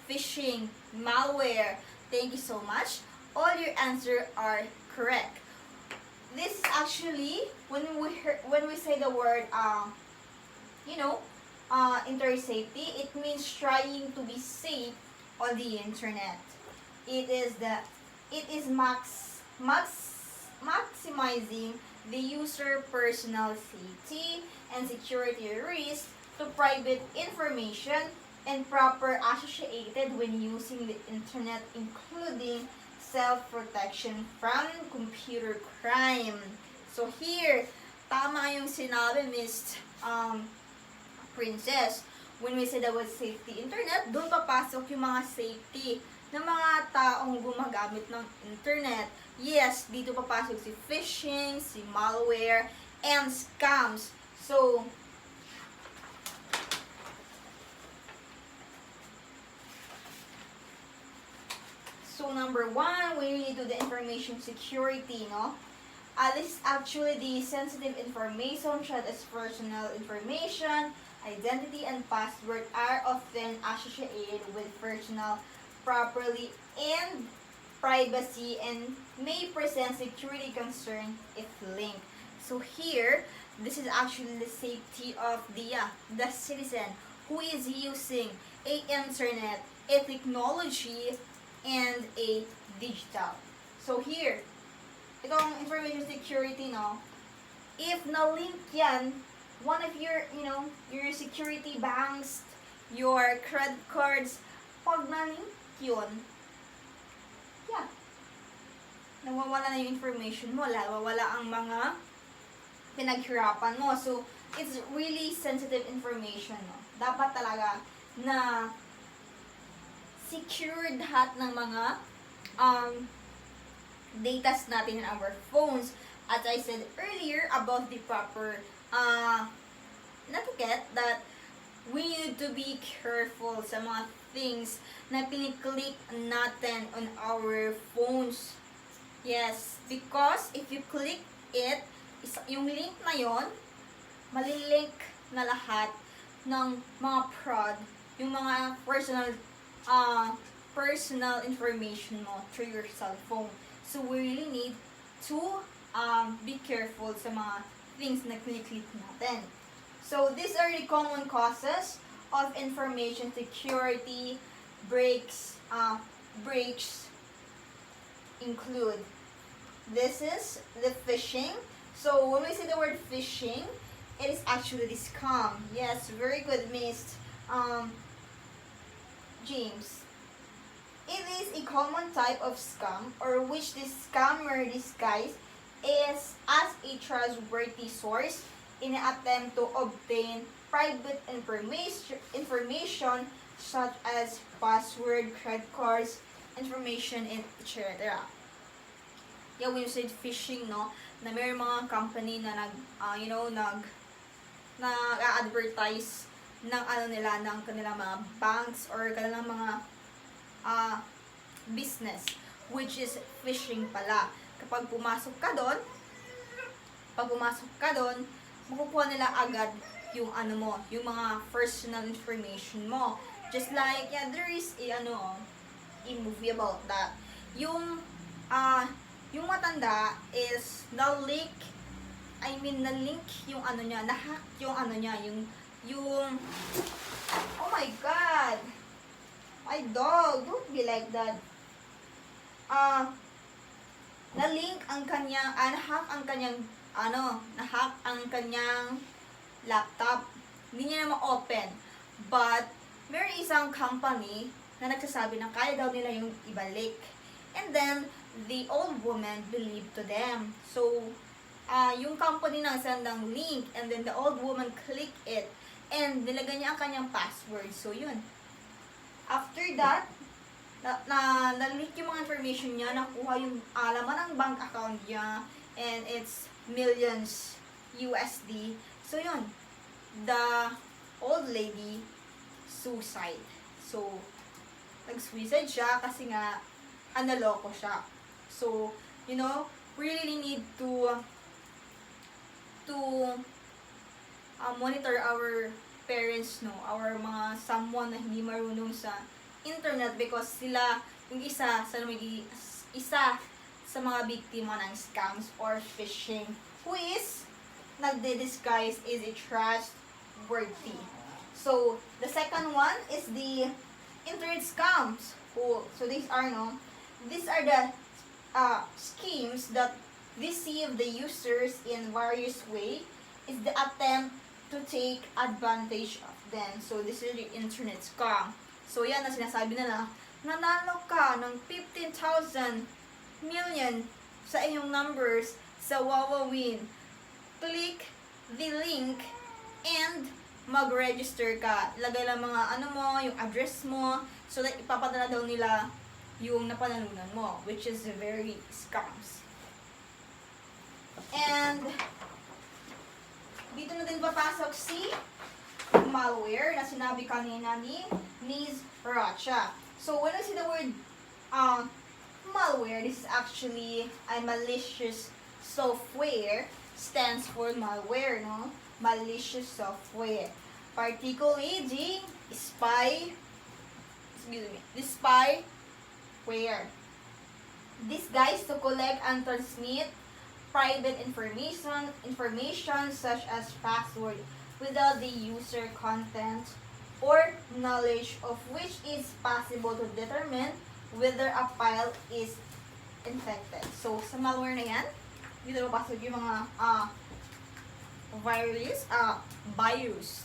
phishing, malware. Thank you so much. All your answers are correct. This is actually when we say the word internet safety, it means trying to be safe on the internet. It is maximizing the user personal safety and security risk to private information and proper associated when using the internet, including self-protection from computer crime. So here, tama yung sinabi, Miss Princess. When we say the word safety internet, doon papasok yung mga safety ng mga taong gumagamit ng internet. Yes, dito papasok si phishing, si malware, and scams. So number one, we really do the information security, no? This is actually the sensitive information, such as personal information, identity, and password are often associated with personal property and privacy and may present security concern if linked. So here, this is actually the safety of the citizen who is using a internet, a technology, and a digital. So here, itong information security, no, if na-link yan, one of your, your security banks, your credit cards, pag na-link yun, nawawala na yung information mo, nawawala ang mga pinaghirapan mo. So, it's really sensitive information, no. Dapat talaga na secured lahat ng mga datas natin in our phones. As I said earlier about the proper etiquette, that we need to be careful sa mga things na piniklik natin on our phones. Yes, because if you click it, yung link na yon, malilink na lahat ng mga fraud, yung mga personal information mo through your cell phone. So we really need to be careful sa mga things na click natin. So these are the common causes of information security breaks include. This is the phishing. So when we say the word phishing, it is actually the scam. Yes, very good, Miss James. It is a common type of scam or which the scammer disguise is as a trustworthy source in an attempt to obtain private information such as password, credit cards, information, and etc. Yeah, when you said phishing, no, na may mga company na nag-advertise ng nila, ng kanilang mga banks or kanilang mga business, which is phishing pala. Kapag pumasok ka doon, makukuha nila agad yung yung mga personal information mo. Just like, there is a movie about that. Yung matanda is na-link yung niya, na-hack yung niya, yung oh my god, my dog, don't be like that. ah, na-link ang kanyang, na-hack ang kanyang, na-hack ang kanyang laptop. Hindi niya na ma-open. But, meron isang company na nagsasabi na kaya daw nila yung ibalik. And then, the old woman believed to them. So, yung company na send ang link, and then the old woman click it, and nilagay niya ang kanyang password. So, yun. After that, na-leak yung mga information niya, nakuha yung alaman ng bank account niya, and it's millions USD. So, yun. The old lady suicide. So, nag-suicide siya kasi nga, naloko siya. So, we really need to monitor our parents, no, our mga someone na hindi marunong sa internet, because sila yung isa sa mga biktima ng scams or phishing, who is nagde-disguise is a trustworthy. So, the second one is the internet scams. So these are the schemes that deceive the users in various way, is the attempt to take advantage of them. So this is the internet scam. So yan na sinasabi nila, nanalo ka ng 15,000 million sa iyong numbers sa Wawawin. Click the link and mag-register ka. Lagay lang mga yung address mo, so that ipapadala daw nila yung napanalunan mo, which is very scams. And dito na din papasok si malware na sinabi kanina ni Ms. Rocha. So when I see the word malware, this is actually a malicious software, stands for malware, no? Malicious software. Particularly the spyware. This guys to collect and transmit private information such as password without the user consent or knowledge of which is possible to determine whether a file is infected. So, sa malware na yan, dito papasok yung mga virus.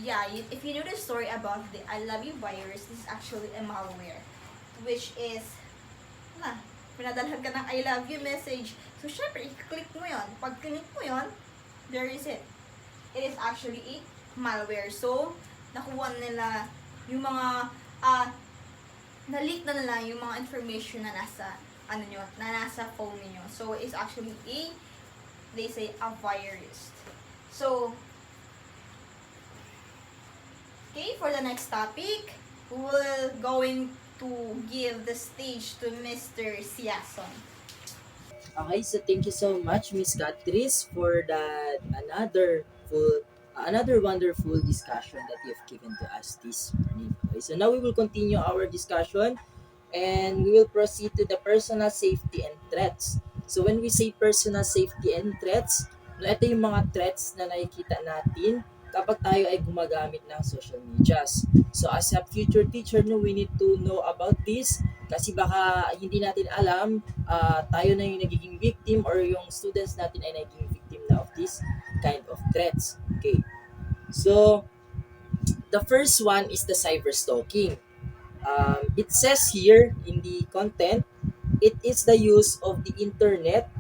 Yeah, if you know the story about the I Love You virus, this is actually a malware, which is, pinadalhan ka ng I love you message. So, syempre, i-click mo yon. Pag click mo yon, there is it. It is actually a malware. So, nakuha nila yung mga, na-leak na nila yung mga information na nasa, nasa phone niyo. So, it's actually they say, a virus. So, okay, for the next topic, we will going to give the stage to Mr. Siason. Okay, so thank you so much, Miss Catrice, for that another wonderful discussion that you've given to us this morning. Okay, so now we will continue our discussion, and we will proceed to the personal safety and threats. So when we say personal safety and threats, ito yung mga threats na nakikita natin kapag tayo ay gumagamit ng social medias. So as a future teacher, we need to know about this, kasi baka hindi natin alam, tayo na yung nagiging victim, or yung students natin ay nagiging victim na of this kind of threats. Okay. So the first one is the cyber stalking. It says here in the content, it is the use of the internet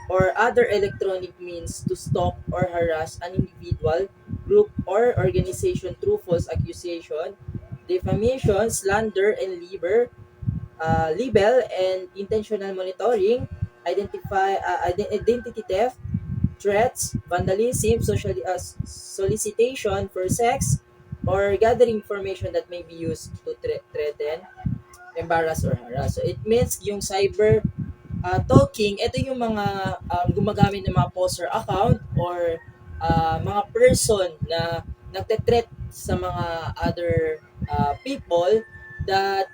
or other electronic means to stalk or harass an individual, group, or organization through false accusation, defamation, slander, and libel and intentional monitoring, identity theft, threats, vandalism, solicitation for sex, or gathering information that may be used to threaten, embarrass, or harass. So it means yung cyber talking, ito yung mga gumagamit ng mga poster account, or mga person na nagte-threat sa mga other people that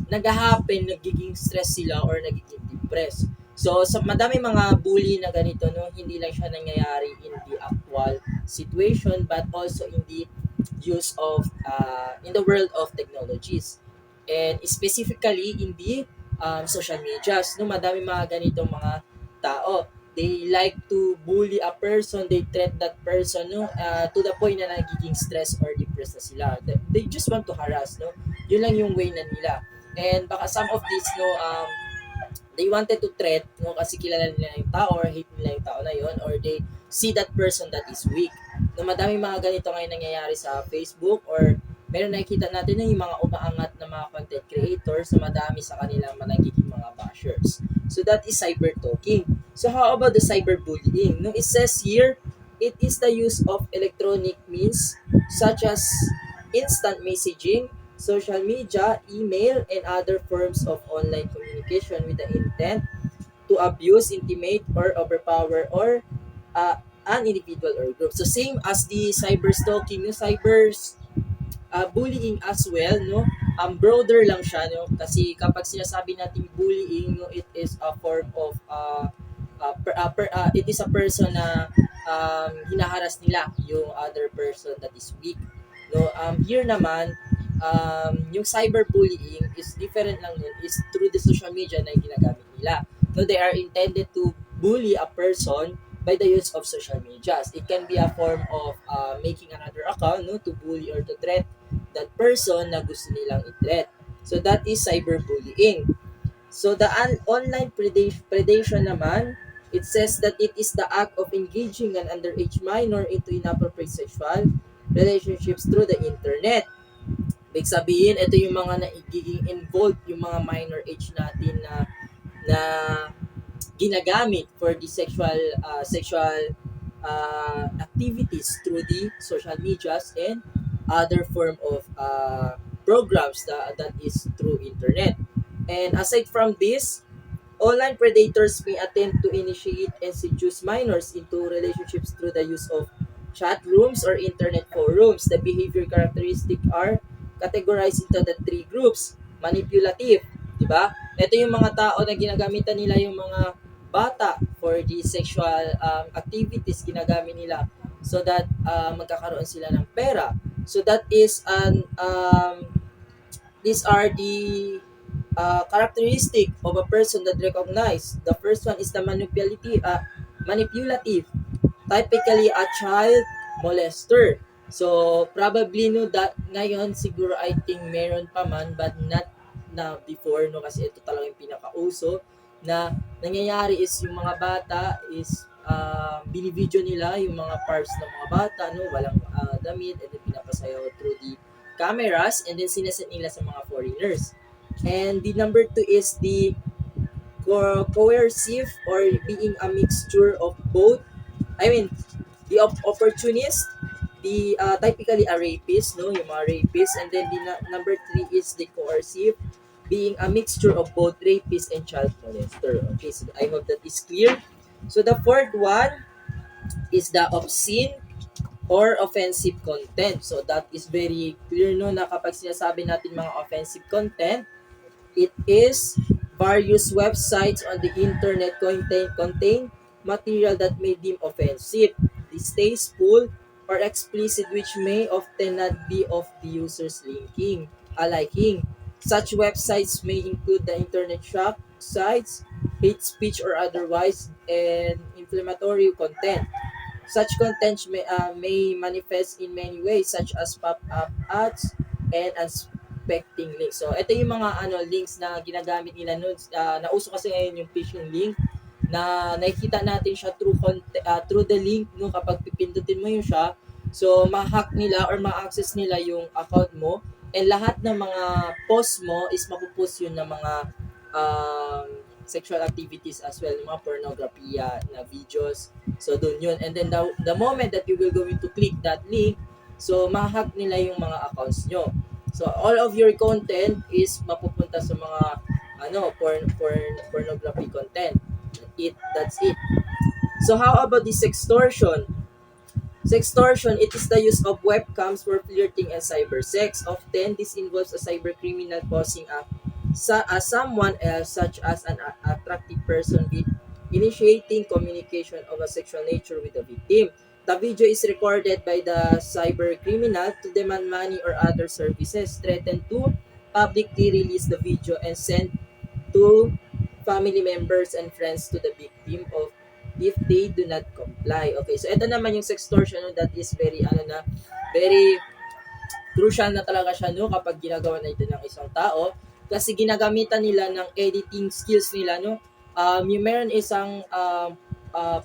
nag-happen, nagiging stress sila or nagiging depressed. So, sa madami mga bully na ganito, hindi lang siya nangyayari in the actual situation, but also in the use of, in the world of technologies. and specifically in the social medias. No, madami mga ganitong mga tao. They like to bully a person, they threat that person, no, to the point na nagiging stress or depressed na sila. They just want to harass, no. Yun lang yung way na nila. And baka some of these, no, they wanted to threat, no, kasi kilala nila yung tao or hate nila yung tao na yun, or they see that person that is weak. No, madaming mga ganito ngayon nangyayari sa Facebook, or meron nakikita natin na yung mga umaangat na mga content creators na madami sa kanilang nagiging mga bashers. So that is cyber talking. So how about the cyberbullying? No, it says here, it is the use of electronic means such as instant messaging, social media, email, and other forms of online communication with the intent to abuse, intimidate, or overpower or an individual or group. So same as the cyber stalking, no, cyber bullying as well, no, broader lang siya, no, kasi kapag sinasabi natin bullying, no, it is a form of it is a person na hinaharas nila yung other person that is weak, no. Here naman, yung cyberbullying is different lang nun, is through the social media na ginagamit nila, no. They are intended to bully a person by the use of social medias. It can be a form of making another account, no, to bully or to threat that person na gusto nilang i-threat. So that is cyberbullying. So the online predation naman, it says that it is the act of engaging an underage minor into inappropriate sexual relationships through the internet. Ibig sabihin, ito yung mga nagiging involved, yung mga minor age natin na ginagamit for the sexual activities through the social medias and other form of programs that is through internet. And aside from this, online predators may attempt to initiate and seduce minors into relationships through the use of chat rooms or internet forums. The behavior characteristics are categorized into the three groups. Manipulative, di ba? Ito yung mga tao na ginagamitan nila yung mga bata for the sexual activities, ginagamit nila so that magkakaroon sila ng pera. So that is these are the characteristic of a person that recognize. The first one is the manipulative, typically a child molester. So probably no that ngayon siguro I think meron pa man, but not na before, no, kasi ito talaga yung pinakauso na nangyayari is yung mga bata is binivideo nila yung mga parts ng mga bata, no, walang damit, and then pinapasayaw through the cameras, and then sinasend nila sa mga foreigners. And the number two is the coercive, or being a mixture of both. I mean, the opportunist, the typically a rapist, no, yung mga rapist, and then the number three is the coercive, being a mixture of both rapist and child molester. Okay, so I hope that is clear. So the fourth one is the obscene or offensive content. So that is very clear, no, na kapag sinasabi natin mga offensive content, it is various websites on the internet contain material that may deem offensive, distasteful, or explicit, which may often not be of the user's liking. Such websites may include the internet shock sites, hate speech or otherwise, and inflammatory content. Such content may manifest in many ways, such as pop-up ads and unsuspecting links. So, ito yung mga links na ginagamit nila noon. Nauso kasi ngayon yung phishing link, na nakikita natin siya through the link, no, kapag pipindutin mo yun siya. So, ma-hack nila or ma-access nila yung account mo, and lahat ng mga post mo is mapupost yun ng mga sexual activities as well, mga pornography na videos. So, dun yun. And then, the moment that you will going to click that link, so, ma-hack nila yung mga accounts nyo. So, all of your content is mapupunta sa mga pornography content. That's it. So, how about the sextortion? Sextortion, it is the use of webcams for flirting and cyber sex. Often, this involves a cyber criminal posing someone else, such as an attractive person, with initiating communication of a sexual nature with the victim. The video is recorded by the cyber criminal to demand money or other services, threaten to publicly release the video and send to family members and friends to the victim of if they do not comply. Okay, so ito naman yung sextortion, no, that is very very crucial na talaga siya, no, kapag ginagawa na ito ng isang tao kasi ginagamitan nila ng editing skills nila, no. Yung meron isang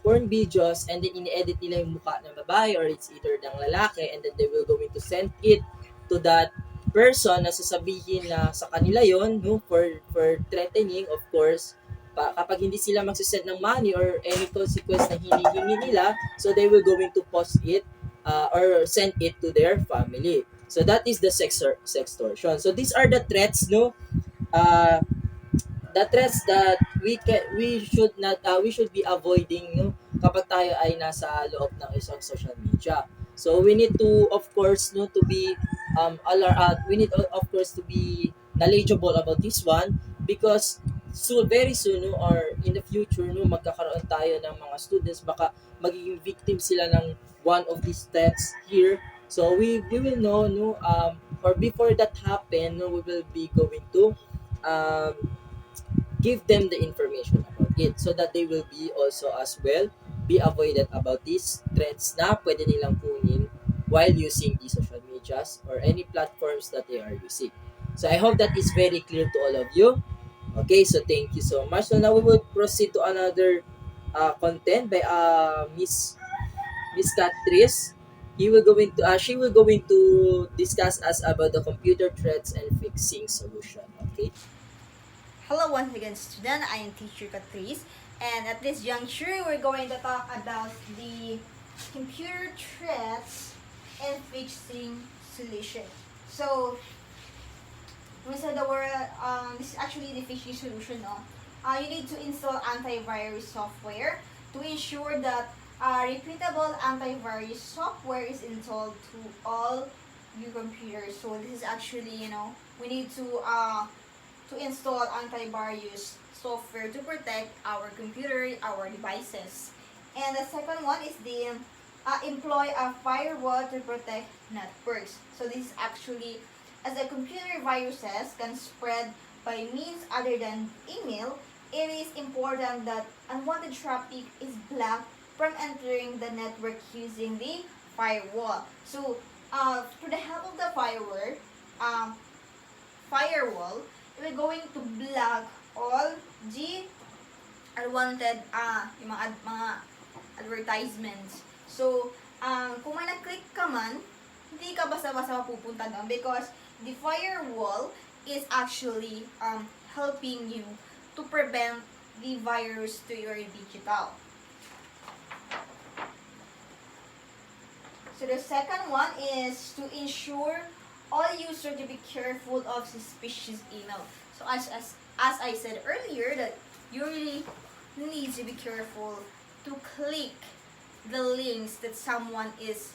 porn videos and then ini-edit nila yung mukha ng babae or it's either ng lalaki and then they will going to send it to that person na sasabihin na sa kanila yon, no, for threatening, of course. Kapag hindi sila magsisend ng money or any consequence na hinihingi nila, so they will going to post it or send it to their family. So that is the sextortion. So these are the threats, no? Uh, the threats that we should be avoiding, no, kapag tayo ay nasa loob ng isang social media. So we need to, of course, no, to be we need of course to be knowledgeable about this one because very soon, no, or in the future, no, magkakaroon tayo ng mga students, baka magiging victim sila ng one of these threats here. So we will know, no, or before that happen, no, we will be going to um, give them the information about it so that they will be also as well be avoided about these threats na pwede nilang kunin while using the social medias or any platforms that they are using. So I hope that is very clear to all of you. Okay, so thank you so much. So now we will proceed to another content by Miss Catrice. She will going to discuss us about the computer threats and fixing solution. Okay. Hello once again, student. I am teacher Catrice, and at this juncture, we're going to talk about the computer threats and fixing solution. So, when we said the word, this is actually the phishing solution. No? You need to install antivirus software to ensure that reputable antivirus software is installed to all your computers. So this is actually, we need to install antivirus software to protect our computer, our devices. And the second one is the employ a firewall to protect networks. So this is actually, as the computer viruses can spread by means other than email, it is important that unwanted traffic is blocked from entering the network using the firewall. So, to the help of the firewall, we're going to block all the unwanted yung mga advertisements. So, kung may nag-click ka man, hindi ka basta-basta mapupunta doon because the firewall is actually helping you to prevent the virus to your digital. So the second one is to ensure all users to be careful of suspicious email. So as I said earlier, that you really need to be careful to click the links that someone is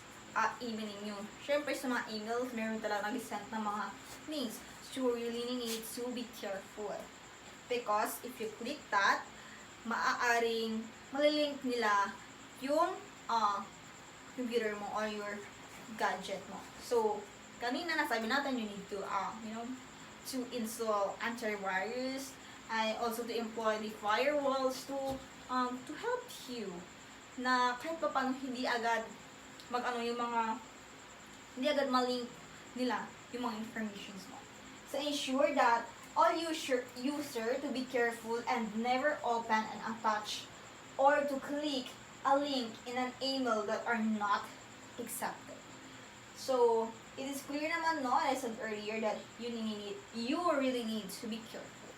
emailing you. Syempre sa mga emails, meron talaga nag-send ng mga links. So you really need to be careful. Because if you click that, maaaring malilink nila yung computer mo or your gadget mo. So, kanina nasabi natin you need to, to install antivirus, and also to employ the firewalls to help you na kahit pa paano hindi agad hindi agad malink nila yung mga informations mo. So, ensure that all user to be careful and never open and attach or to click a link in an email that are not accepted. So, it is clear naman, no, as I said earlier, that you really need to be careful.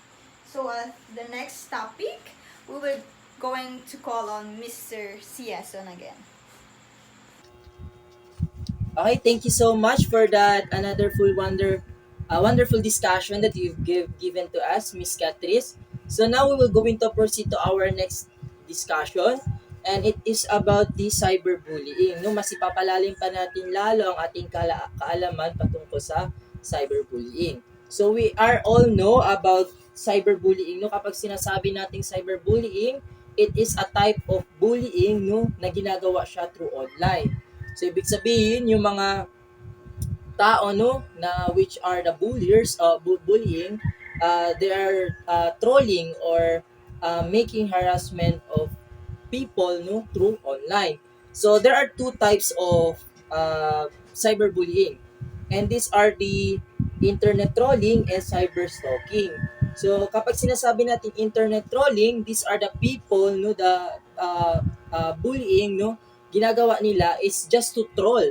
So, the next topic, we will going to call on Mr. Cieson again. Okay, thank you so much for that another wonderful discussion that you've given to us, Miss Catrice. So now we will going to proceed to our next discussion and it is about the cyberbullying. No, mas ipapalalim pa natin lalo ang ating kaalaman patungkol sa cyberbullying. So we are all know about cyberbullying. No, kapag sinasabi nating cyberbullying, it is a type of bullying, no, na ginagawa siya through online. So ibig sabihin yung mga tao, no, na which are the bulliers, bullying, they are trolling or making harassment of people, no, through online. So there are two types of cyberbullying, and these are the internet trolling and cyber stalking. So kapag sinasabi natin internet trolling, these are the people, no, the bullying, no, ginagawa nila is just to troll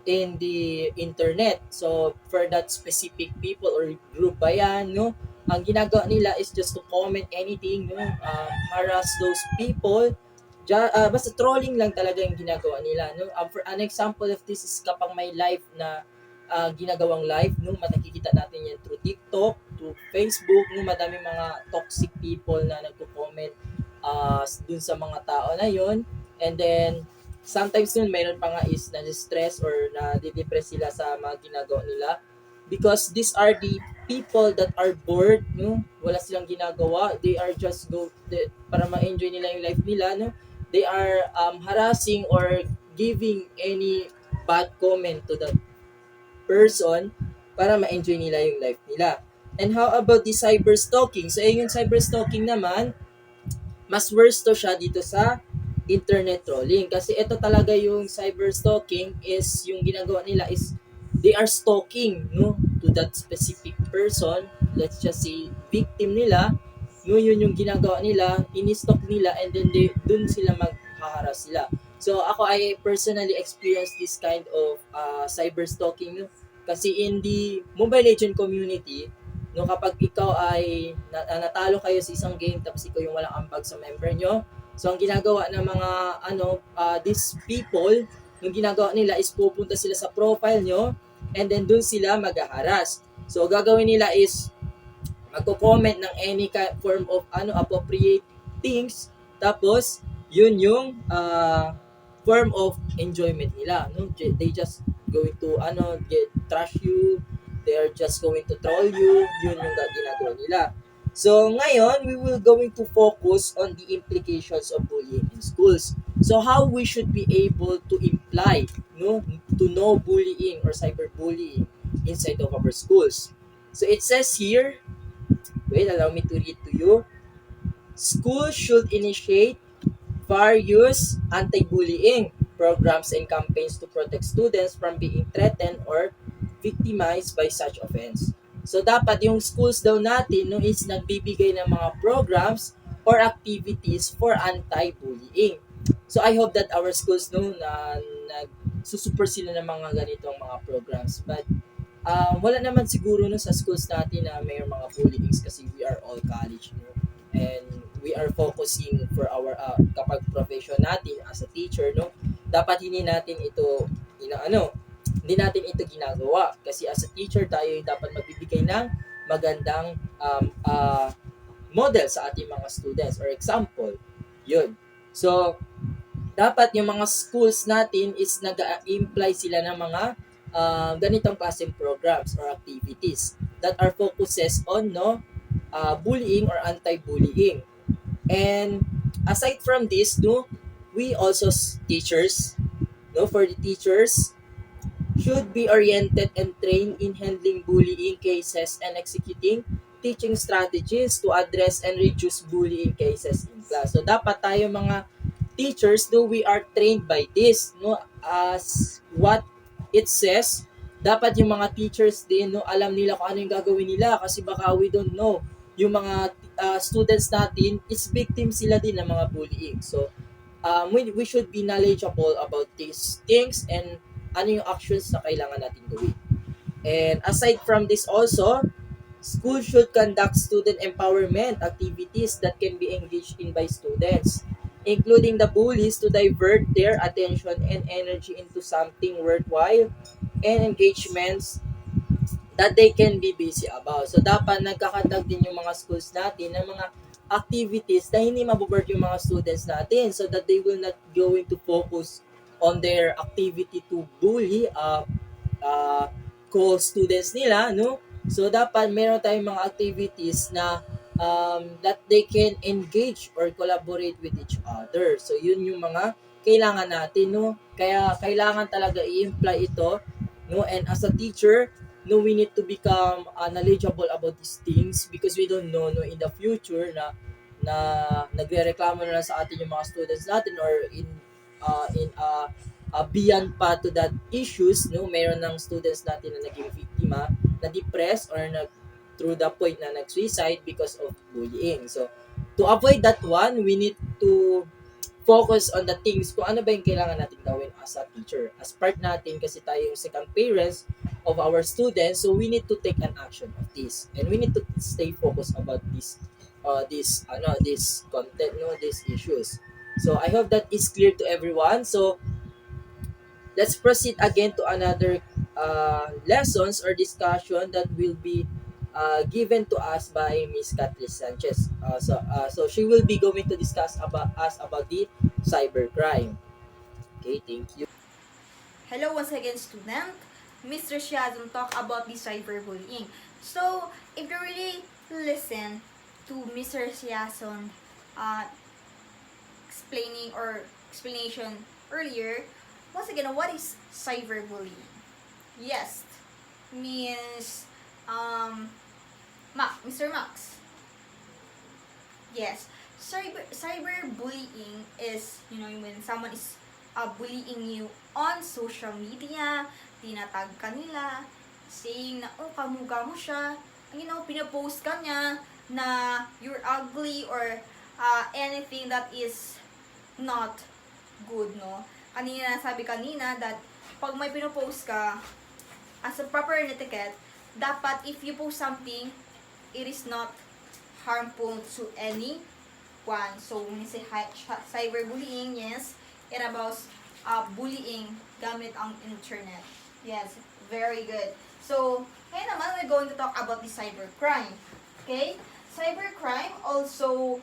in the internet. So for that specific people or group ba yan, no, ang ginagawa nila is just to comment anything, no, harass those people. Basta trolling lang talaga yung ginagawa nila, no. For an example of this is kapag may live na ginagawang live, no, makikita natin yan through TikTok, through Facebook, no, madaming mga toxic people na nagko-comment dun sa mga tao na yon. And then sometimes nun mayroon pa nga is na-stress or na-depress sila sa mga ginagawa nila, because these are the people that are bored, no, wala silang ginagawa, they are just para ma-enjoy nila yung life nila, no, they are harassing or giving any bad comment to the person para ma-enjoy nila yung life nila. And how about the cyber stalking? So yung cyber stalking naman, mas worse to siya dito sa internet trolling, kasi ito talaga yung cyber stalking is yung ginagawa nila is they are stalking, no, to that specific person, let's just say victim nila, no, yun yung ginagawa nila, ini-stalk nila, and then dun sila maghaharas sila. So ako, I personally experienced this kind of cyber stalking, no? Kasi in the Mobile Legend community, no, kapag ikaw ay natalo kayo sa isang game tapos ikaw yung walang ambag sa member nyo, so ang ginagawa ng mga these people, yung ginagawa nila is pupunta sila sa profile nyo, and then dun sila maghaharas. So gagawin nila is magko-comment ng any form of appropriate things, tapos yun yung form of enjoyment nila, no. They just going to get trash you, they are just going to troll you, yun yung ginagawa nila. So ngayon we will going to focus on the implications of bullying in schools. So how we should be able to imply, no, to know bullying or cyberbullying inside of our schools. So it says here, wait, allow me to read to you. Schools should initiate various anti-bullying programs and campaigns to protect students from being threatened or victimized by such offense. So dapat yung schools daw natin, no, is nagbibigay ng mga programs or activities for anti-bullying. So I hope that our schools, no, na nagsusuper sila ng mga ganitong mga programs. But wala naman siguro, no, sa schools natin na may mga bullyings, kasi we are all college, no, and we are focusing for our kapag profession natin as a teacher, no, dapat hindi natin ito hindi natin ito ginagawa, kasi as a teacher tayo dapat magbibigay ng magandang model sa ating mga students or example. Yun. So dapat yung mga schools natin is nag-imply sila ng mga ganitong klaseng programs or activities that are focuses on bullying or anti-bullying. And aside from this, no, we also teachers, no, for the teachers should be oriented and trained in handling bullying cases and executing teaching strategies to address and reduce bullying cases in class. So dapat tayo mga teachers, no, we are trained by this, no, as what it says. Dapat yung mga teachers din, no, alam nila kung ano yung gagawin nila, kasi baka we don't know, yung mga students natin is victim sila din ng mga bullying. So we should be knowledgeable about these things and ano yung actions na kailangan natin gawin. And aside from this also, school should conduct student empowerment activities that can be engaged in by students, including the bullies, to divert their attention and energy into something worthwhile and engagements that they can be busy about. So dapat nagkakandak din yung mga schools natin ng mga activities na hindi maboboard yung mga students natin, so that they will not going to focus on their activity to bully co-students nila, no? So dapat meron tayong mga activities na that they can engage or collaborate with each other. So yun yung mga kailangan natin, no? Kaya kailangan talaga i-imply ito, no, and as a teacher, no, we need to become knowledgeable about these things because we don't know, no, in the future na nagrereklamo na lang sa atin yung mga students natin, or beyond pa to that issues, no, mayroon ng students natin na naging biktima, na depressed, or through the point na nag-suicide because of bullying. So to avoid that one, we need to focus on the things kung ano ba yung kailangan natin gawin as a teacher. As part natin, kasi tayo yung second parents of our students, so we need to take an action of this. And we need to stay focused about this content, no, these issues. So I hope that is clear to everyone. So let's proceed again to another lessons or discussion that will be given to us by Miss Kathleen Sanchez. So she will be going to discuss about the cybercrime. Okay, thank you. Hello once again, student. Mr. Shiazon talk about the cyberbullying. So, if you really listen to Mr. Shiazon uh, explaining or explanation earlier, once again, what is cyberbullying? Yes, means Mr. Max. Yes, cyberbullying is, when someone is bullying you on social media, tinatag ka nila, saying na, oh, kamuga mo siya, pinapost ka niya na you're ugly, or anything that is not good, no? Sabi kanina that pag may pinopost ka, as a proper etiquette, dapat if you post something, it is not harmful to anyone. So, when you say cyberbullying, yes, it about bullying gamit ang internet. Yes, very good. So, ngayon naman, we're going to talk about the cybercrime. Okay? Cybercrime also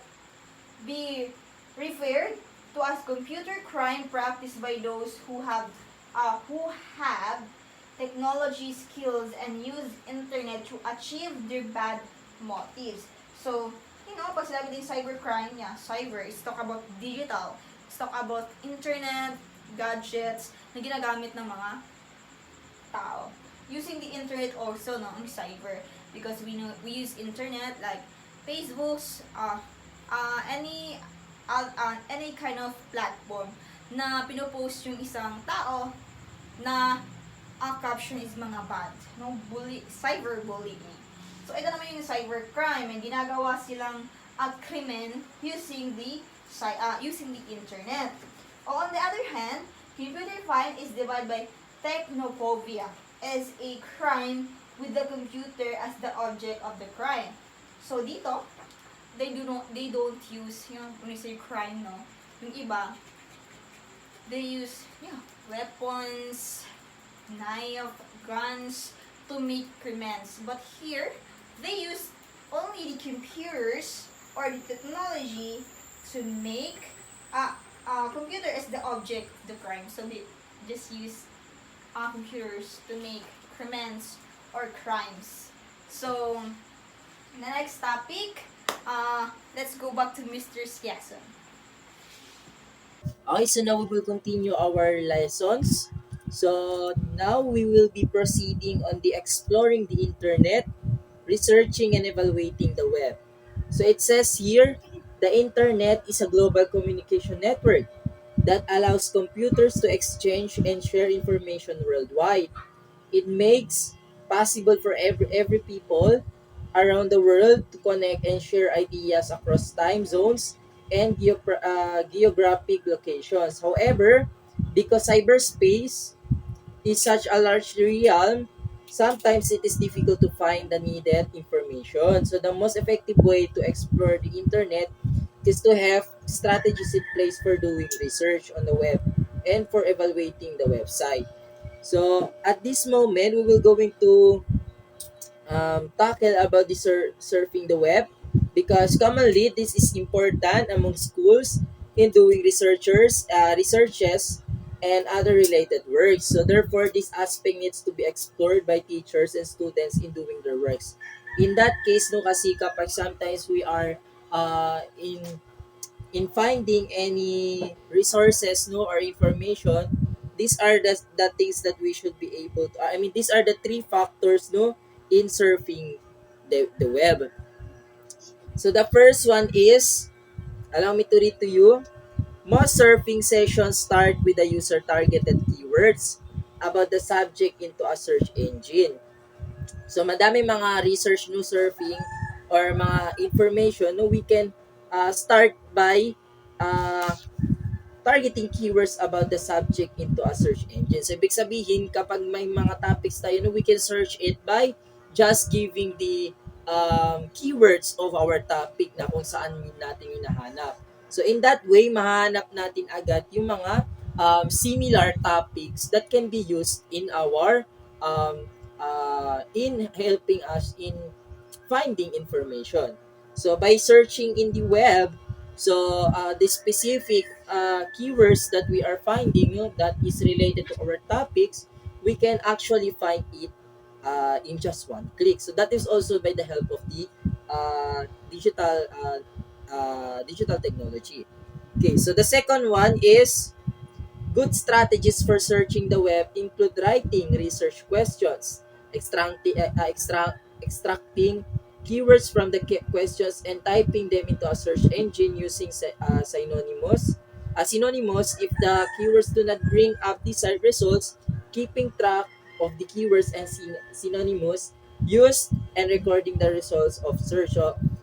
be referred to as computer crime practiced by those who have technology skills and use internet to achieve their bad motives. So, pag sinabi din cybercrime, cyber is talk about digital. It's talk about internet, gadgets na ginagamit ng mga tao. Using the internet also, no, ang cyber. Because we use internet like Facebooks, any kind of platform na pinopost yung isang tao na caption is mga bad, no, cyberbullying. So ito naman yung cybercrime, and ginagawa silang krimen using the internet. On the other hand, computer crime is divided by technophobia as a crime with the computer as the object of the crime. So dito, they don't use, when you say crime, no, yung iba, they use weapons, knife, guns to make crimes. But here, they use only the computers or the technology to make a computer as the object of the crime. So they just use computers to make crimes or crimes. So, the next topic, let's go back to Mr. Siason. Okay, so now we will continue our lessons. So now we will be proceeding on the exploring the internet, researching and evaluating the web. So it says here, the internet is a global communication network that allows computers to exchange and share information worldwide. It makes possible for every people around the world to connect and share ideas across time zones and geographic locations. However, because cyberspace is such a large realm, sometimes it is difficult to find the needed information. So the most effective way to explore the internet is to have strategies in place for doing research on the web and for evaluating the website. So at this moment, we will going to tackle about the surfing the web, because commonly this is important among schools in doing researches and other related works. So therefore, this aspect needs to be explored by teachers and students in doing their works. In that case, no, kasi kapag sometimes we are in finding any resources, no, or information, these are the things that we should be able to, these are the three factors, no, in surfing the web. So the first one is, allow me to read to you. Most surfing sessions start with the user targeted keywords about the subject into a search engine. So madami mga research no surfing or mga information no we can start by uh, targeting keywords about the subject into a search engine. So, ibig sabihin, kapag may mga topics tayo, no, we can search it by just giving the keywords of our topic na kung saan natin hinahanap. So, in that way, mahanap natin agad yung mga similar topics that can be used in our in helping us in finding information. So by searching in the web, so the specific keywords that we are finding, that is related to our topics, we can actually find it in just one click. So that is also by the help of the digital technology. Okay, so the second one is good strategies for searching the web include writing research questions, extracting keywords from the questions and typing them into a search engine using synonymous if the keywords do not bring up desired results, keeping track of the keywords and synonymous used and recording the results of search.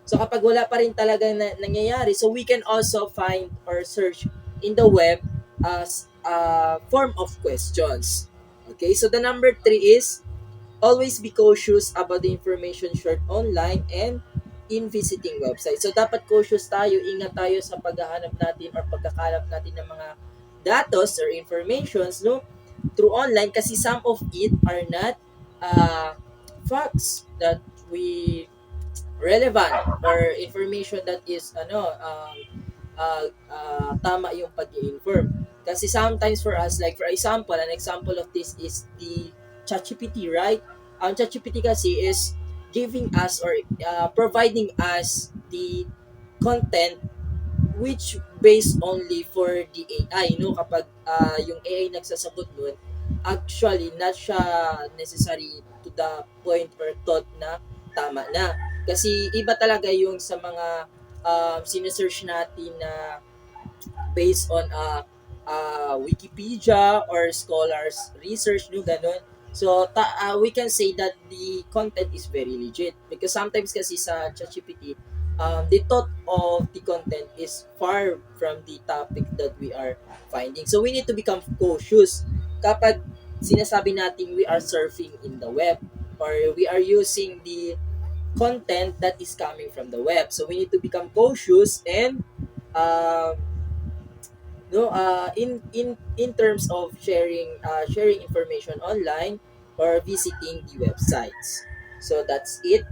So kapag wala pa rin talaga nangyayari, so we can also find or search in the web as a form of questions. Okay, so the number three is always be cautious about the information shared online and in visiting websites. So dapat cautious tayo, ingat tayo sa paghahanap natin or pagkakalap natin ng mga datos or informations no through online kasi some of it are not uh, facts that we relevant or information that is tama yung pag-i-inform. Kasi sometimes for us, like for example, an example of this is the ChatGPT, right? Ang ChatGPT kasi is giving us or providing us the content which based only for the AI, no? Kapag yung AI nagsasagot nun, actually not siya necessary to the point or thought na tama na. Kasi iba talaga yung sa mga sinesearch natin na based on Wikipedia or scholars research no ganun. So we can say that the content is very legit because sometimes kasi sa ChatGPT the thought of the content is far from the topic that we are finding. So we need to become cautious kapag sinasabi natin we are surfing in the web or we are using the content that is coming from the web. So we need to become cautious and um, no in terms of sharing information online or visiting the websites. So that's it.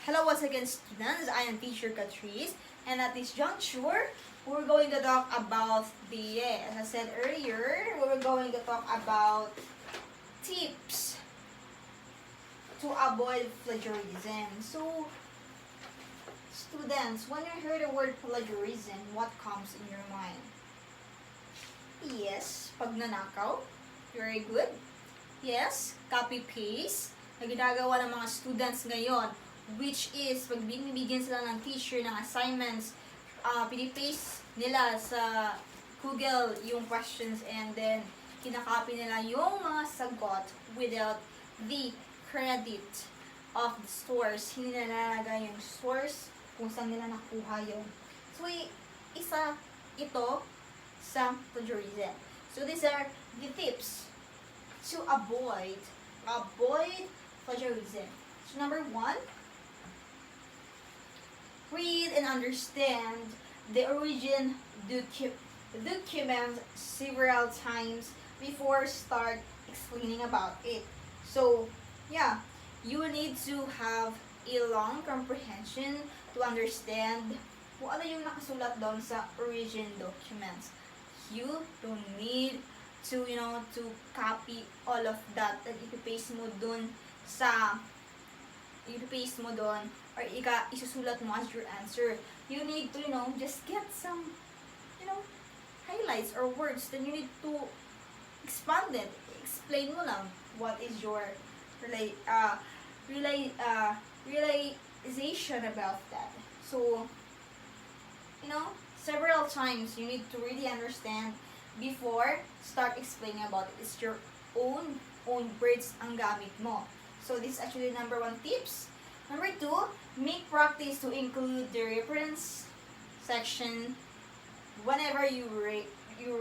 Hello once again, students. I am teacher Catrice, and at this juncture, we're going to talk about as I said earlier, we were going to talk about tips to avoid plagiarism. So, students, when you hear the word plagiarism, what comes in your mind? Yes, pagnanakaw. Very good. Yes, copy-paste na ginagawa ng mga students ngayon, which is pag binibigyan sila ng teacher ng assignments, pinipaste nila sa Google yung questions and then kinakopy nila yung mga sagot without the credit of the source. Hindi na nalalagay yung source kung saan nila nakuha yun. So, isa ito sa plagiarism. So, these are the tips to avoid plagiarism. So, number one, read and understand the origin document several times before start explaining about it. So, yeah, you need to have a long comprehension to understand kung ano yung nakasulat doon sa origin documents. You don't need to, to copy all of that and ipipaste mo doon or isusulat mo as your answer. You need to, just get some, highlights or words, then you need to expand it. Explain mo lang what is your relay, relay, realization about that. So, several times you need to really understand before start explaining about it. It's your own words ang gamit mo. So, this is actually number 1 tips. Number 2, make practice to include the reference section whenever you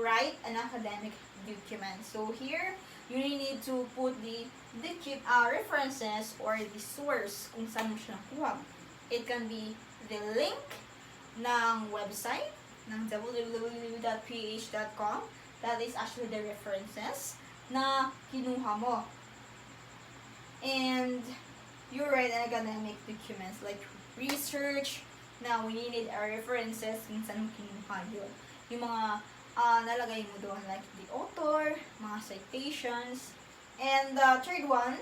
write an academic document. So here, you really need to put the references or the source kung saan mo siya nakuha. It can be the link ng website ng www.ph.com. That is actually the references na kinuha mo. And you write an academic documents like research. Now, we needed our references kung saan mo kinuha yun. Yung mga nalagay mo doon like the author, mga citations. And the third one,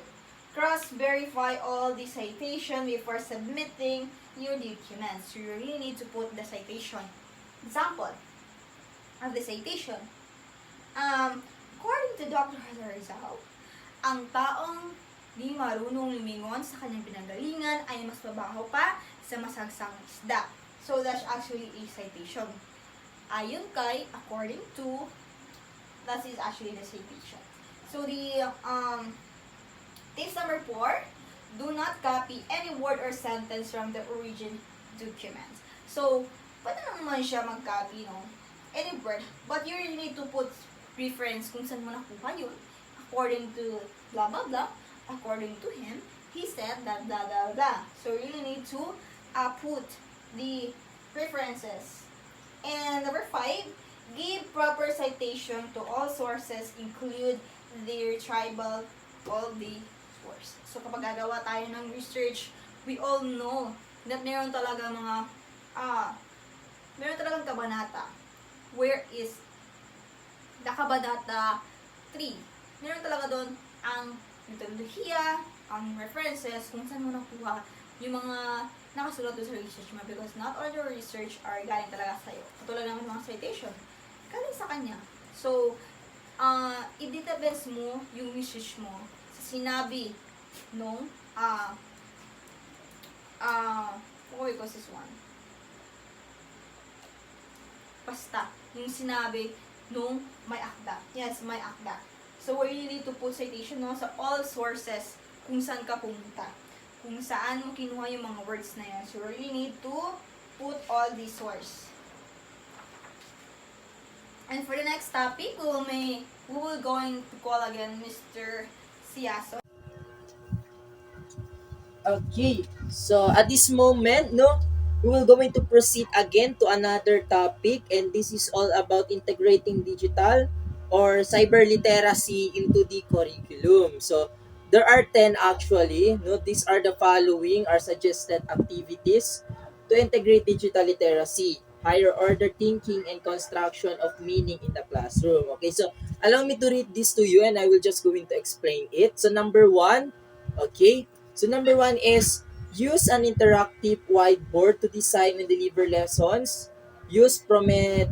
cross-verify all the citation before submitting your documents. So you really need to put the citation. Example of the citation. According to Dr. Hazar Rizal, ang taong di marunong lumingon sa kanyang pinanggalingan ay mas mabaho pa sa masagsang isda. So that's actually a citation. Ayon kay, according to, that is actually the citation. So the tips number 4, do not copy any word or sentence from the origin document. So, pwede naman siya mag-copy, any word, but you really need to put reference kung saan mo nakuha yun. According to blah blah blah, according to him, he said that blah blah blah. So you really need to put the references. And number 5, give proper citation to all sources, include their tribal, all the source. So kapag gagawa tayo ng research, we all know that meron talagang kabanata. Where is the kabanata 3? Meron talaga doon ang metodolohiya, ang references, kung saan mo nakuha yung mga nakasulat doon sa research mo, because not all your research are galing talaga sa'yo. Katulad naman mga citation, galing sa kanya. So, i-database mo yung research mo sa sinabi nung what we call this one? Basta, yung sinabi nung may akda. Yes, may akda. So, we really need to put citation sa all sources kung saan ka pumunta. Kung saan mo kinuha yung mga words na yun. So, we really need to put all the source. And for the next topic, we will going to call again Mr. Siaso. Okay, so at this moment, we will going to proceed again to another topic, and this is all about integrating digital or cyber literacy into the curriculum. So there are 10 actually. These are the following are suggested activities to integrate digital literacy, higher order thinking, and construction of meaning in the classroom. Okay, so allow me to read this to you, and I will just going to explain it. So number 1, okay. So number 1 is use an interactive whiteboard to design and deliver lessons. Use Promethean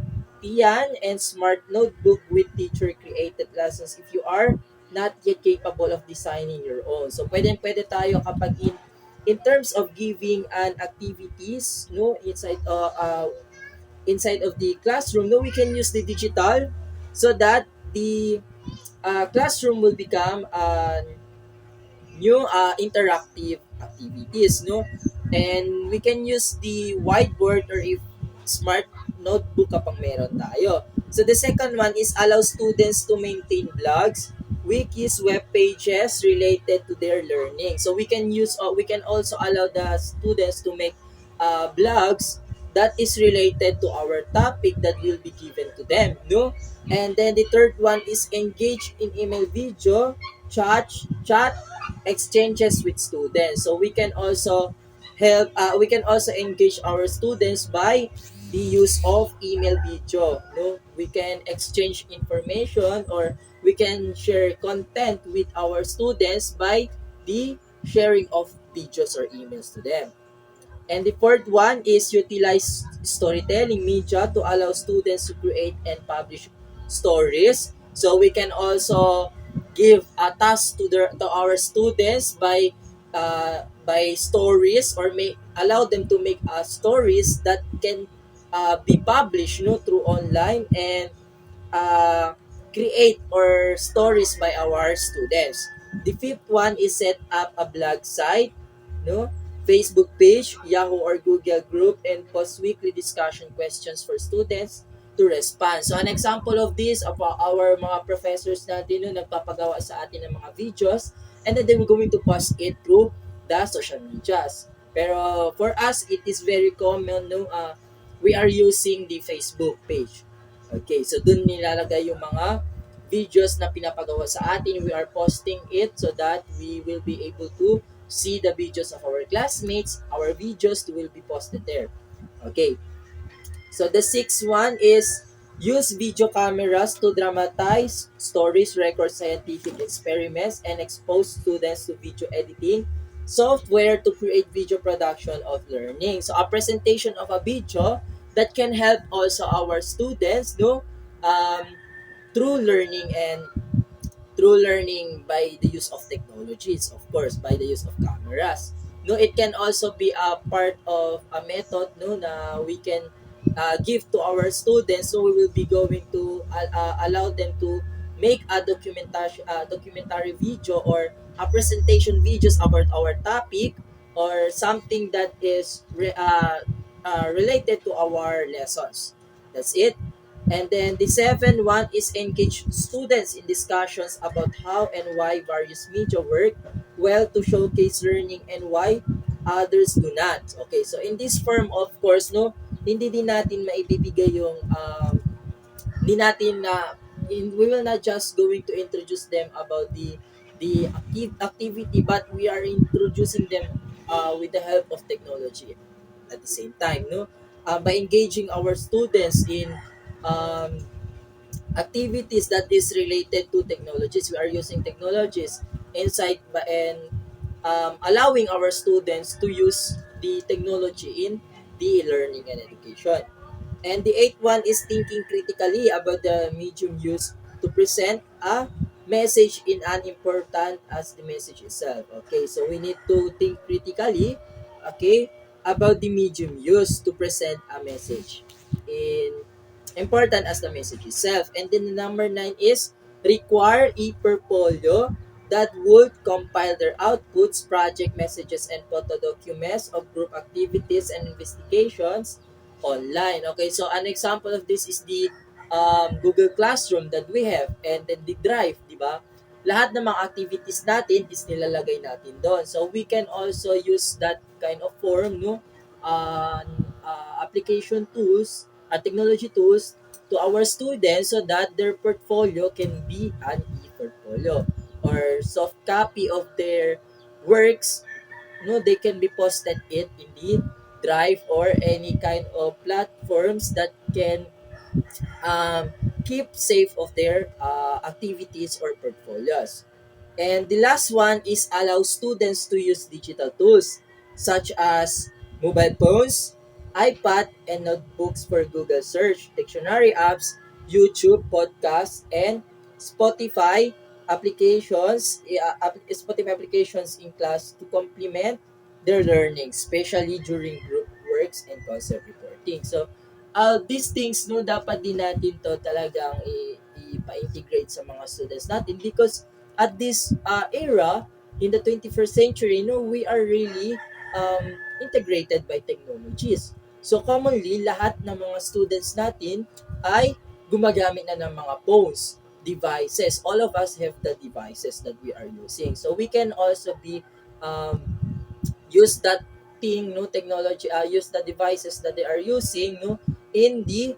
and Smart Notebook with teacher-created lessons if you are not yet capable of designing your own. So pwede tayo kapag in terms of giving an activities inside of the classroom, we can use the digital so that the classroom will become new interactive activities, and we can use the whiteboard or if smart notebook kapag meron tayo. So the second one is allow students to maintain blogs, wikis, web pages related to their learning. So we can also allow the students to make blogs that is related to our topic that will be given to them, and then the third one is engage in email, video, chat exchanges with students. So we can also engage our students by the use of email, video. We can exchange information, or we can share content with our students by the sharing of videos or emails to them. And the fourth one is utilize storytelling media to allow students to create and publish stories. So we can also give a task to our students by stories, or may allow them to make stories that can be published, through online, and uh, create or stories by our students. The fifth one is set up a blog site, no, Facebook page, Yahoo or Google group, and post weekly discussion questions for students to respond. So an example of this, of our mga professors natin, no, nagpapagawa sa atin ng mga videos, and then they were going to post it through the social medias. Pero for us, it is very common, no, we are using the Facebook page. Okay, so dun nilalagay yung mga videos na pinapagawa sa atin. We are posting it so that we will be able to see the videos of our classmates. Our videos will be posted there. Okay, so the sixth one is use video cameras to dramatize stories, record scientific experiments, and expose students to video editing software to create video production of learning. So a presentation of a video that can help also our students, um, through learning, and through learning by the use of technologies, of course, by the use of cameras. No, it can also be a part of a method, no, na we can give to our students. So we will be going to allow them to make a documentary video, or a presentation videos about our topic, or something that is related to our lessons. That's it. And then the seventh one is engage students in discussions about how and why various media work well to showcase learning, and why others do not. Okay, so in this form, of course, no, hindi din natin maibibigay yung hindi natin na we will not just going to introduce them about the activity, but we are introducing them with the help of technology at the same time, no, by engaging our students in um, activities that is related to technologies. We are using technologies inside and allowing our students to use the technology in the learning and education. And the eighth one is thinking critically about the medium used to present a message in an important as the message itself. Okay, so we need to think critically, okay, about the medium used to present a message in important as the message itself. And then the number nine is require a portfolio that would compile their outputs, project messages, and photo documents of group activities and investigations online. Okay, so an example of this is the Google Classroom that we have, and then the Drive, di ba? Lahat ng mga activities natin is nilalagay natin doon. So we can also use that kind of form, no? Application tools, technology tools to our students so that their portfolio can be an e-portfolio, or soft copy of their works, no, they can be posted it in the Drive or any kind of platforms that can um, keep safe of their activities or portfolios. And the last one is allow students to use digital tools such as mobile phones, iPad, and notebooks for Google search, dictionary apps, YouTube, podcasts, and Spotify Spotify applications in class to complement their learning, especially during group works and concept reporting. So, these things, no, dapat din natin to talagang ipa-integrate sa mga students natin, because at this era in the 21st century, no, we are really integrated by technologies. So commonly, lahat ng mga students natin ay gumagamit na ng mga phones, devices. All of us have the devices that we are using. So we can also be um, use that thing, no, technology, use the devices that they are using, no, in the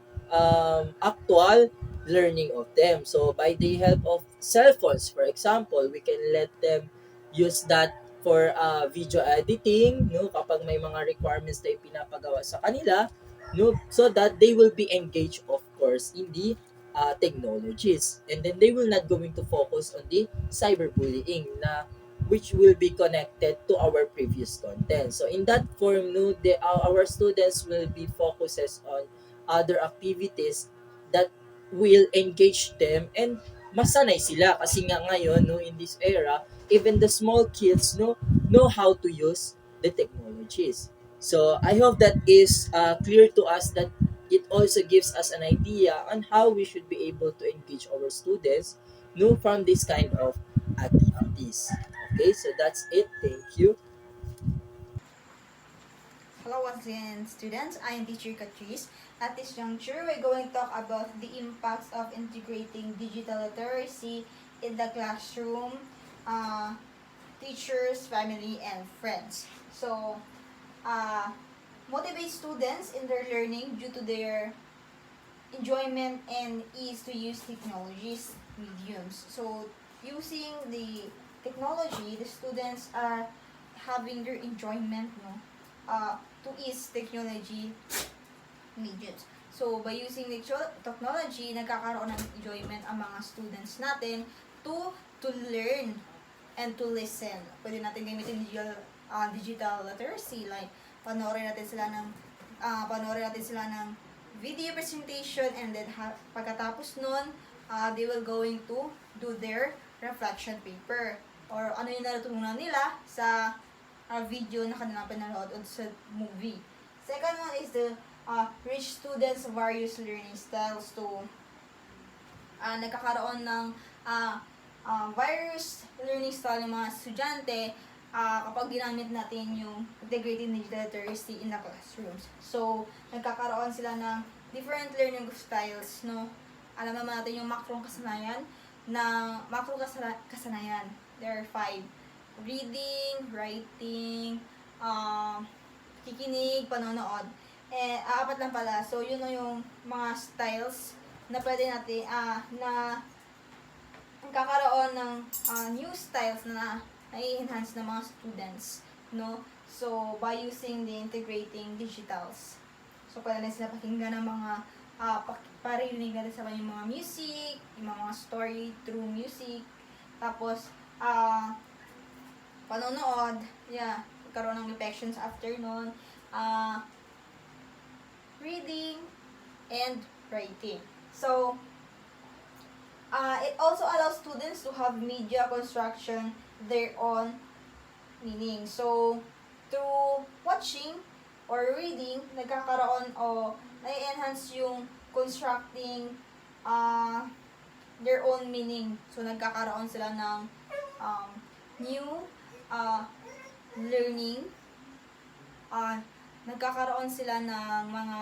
actual learning of them. So by the help of cell phones, for example, we can let them use that for video editing, no, kapag may mga requirements na ipinapagawa sa kanila, no, so that they will be engaged, of course, in the technologies, and then they will not going to focus on the cyberbullying na which will be connected to our previous content. So in that form, no, our students will be focuses on other activities that will engage them and masanay sila kasi nga ngayon no in this era even the small kids know how to use the technologies. So I hope that is clear to us that it also gives us an idea on how we should be able to engage our students no from this kind of activities. Okay, so that's it. Thank you. Hello once again, students. I am teacher Catrice. At this juncture, we're going to talk about the impacts of integrating digital literacy in the classroom, uh, teachers, family, and friends. So, uh, motivate students in their learning due to their enjoyment and ease to use technologies mediums. So, using the technology, the students are having their enjoyment, no, to ease technology mediums. So, by using the technology, nagkakaroon ng enjoyment ang mga students natin to learn and to listen. Pwede natin gamitin digital literacy, like panoorin natin sila ng video presentation, and then pagkatapos nun, they will going to do their reflection paper or ano yung natutunan nila sa video na kanilang pinanood o sa movie. Second one is the reach students various learning styles. To nagkakaroon ng various learning style ng mga estudyante kapag ginamit natin yung integrated digital literacy in the classrooms. So, nagkakaroon sila ng different learning styles, no? Alam naman natin yung macro kasanayan. There are 5. Reading, writing, kikinig, panonood. Apat lang pala. So, yun na yung mga styles na pwede natin, na kakaroon ng new styles na i-enhance ng mga students, no? So, by using the integrating digitals. So, pwede na sila pakinggan ng mga parinig natin sa yung mga music, yung mga story through music. Tapos, panonood, magkaroon ng reflections after nun, reading, and writing. So, it also allows students to have media construction their own meaning. So, through watching or reading, nagkakaroon o nai-enhance yung constructing their own meaning. So, nagkakaroon sila ng new learning. Nagkakaroon sila ng mga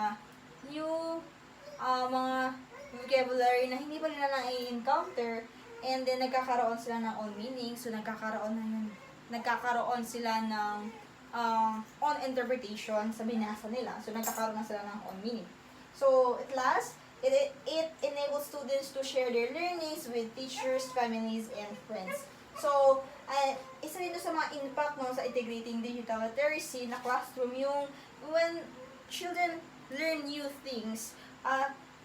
new mga vocabulary na hindi pa nila na-encounter, and then nagkakaroon sila ng own meaning. So nagkakaroon sila ng own interpretation sa binasa nila. So nagkakaroon na sila ng own meaning. So at last, it enables students to share their learnings with teachers, families, and friends. So isa rin sa mga impact sa integrating digital literacy na classroom, yung when children learn new things,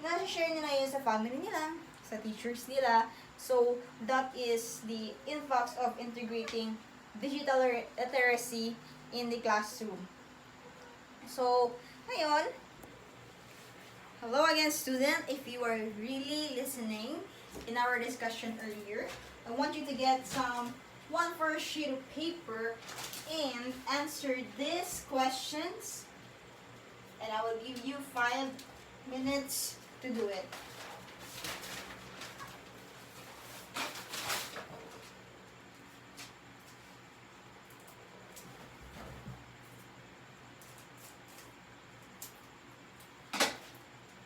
na-share nila yun sa family nila, sa teachers nila. So, that is the impacts of integrating digital literacy in the classroom. So, ngayon, hello again, student. If you are really listening in our discussion earlier, I want you to get one first sheet of paper and answer these questions. And I will give you 5 minutes to do it.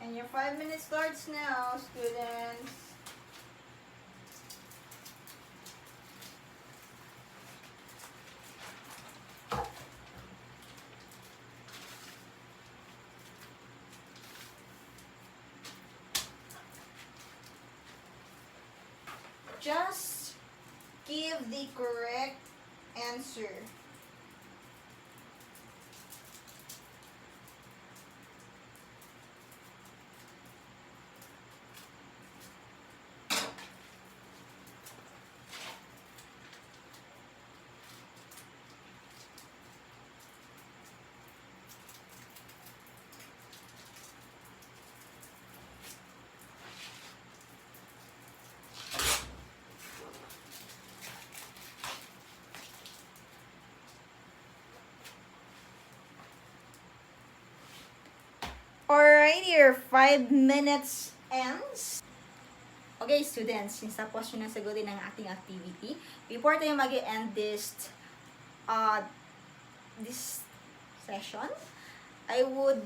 And your 5 minutes starts now, students. Just give the correct answer. Alright, your 5 minutes ends. Okay, students, since tapos nyo na sagutin ang ating activity, before tayo mag-end this session, I will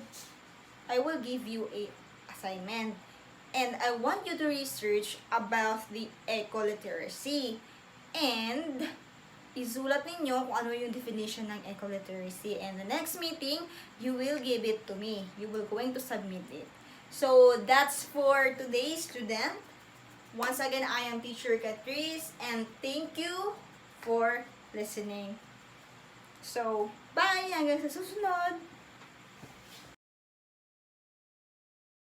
give you a assignment. And I want you to research about the ecoliteracy. And isulat ninyo kung ano yung definition ng ecoliteracy. And the next meeting, you will give it to me. You will going to submit it. So, that's for today, student. Once again, I am Teacher Catrice, and thank you for listening. So, bye! Hanggang sa susunod!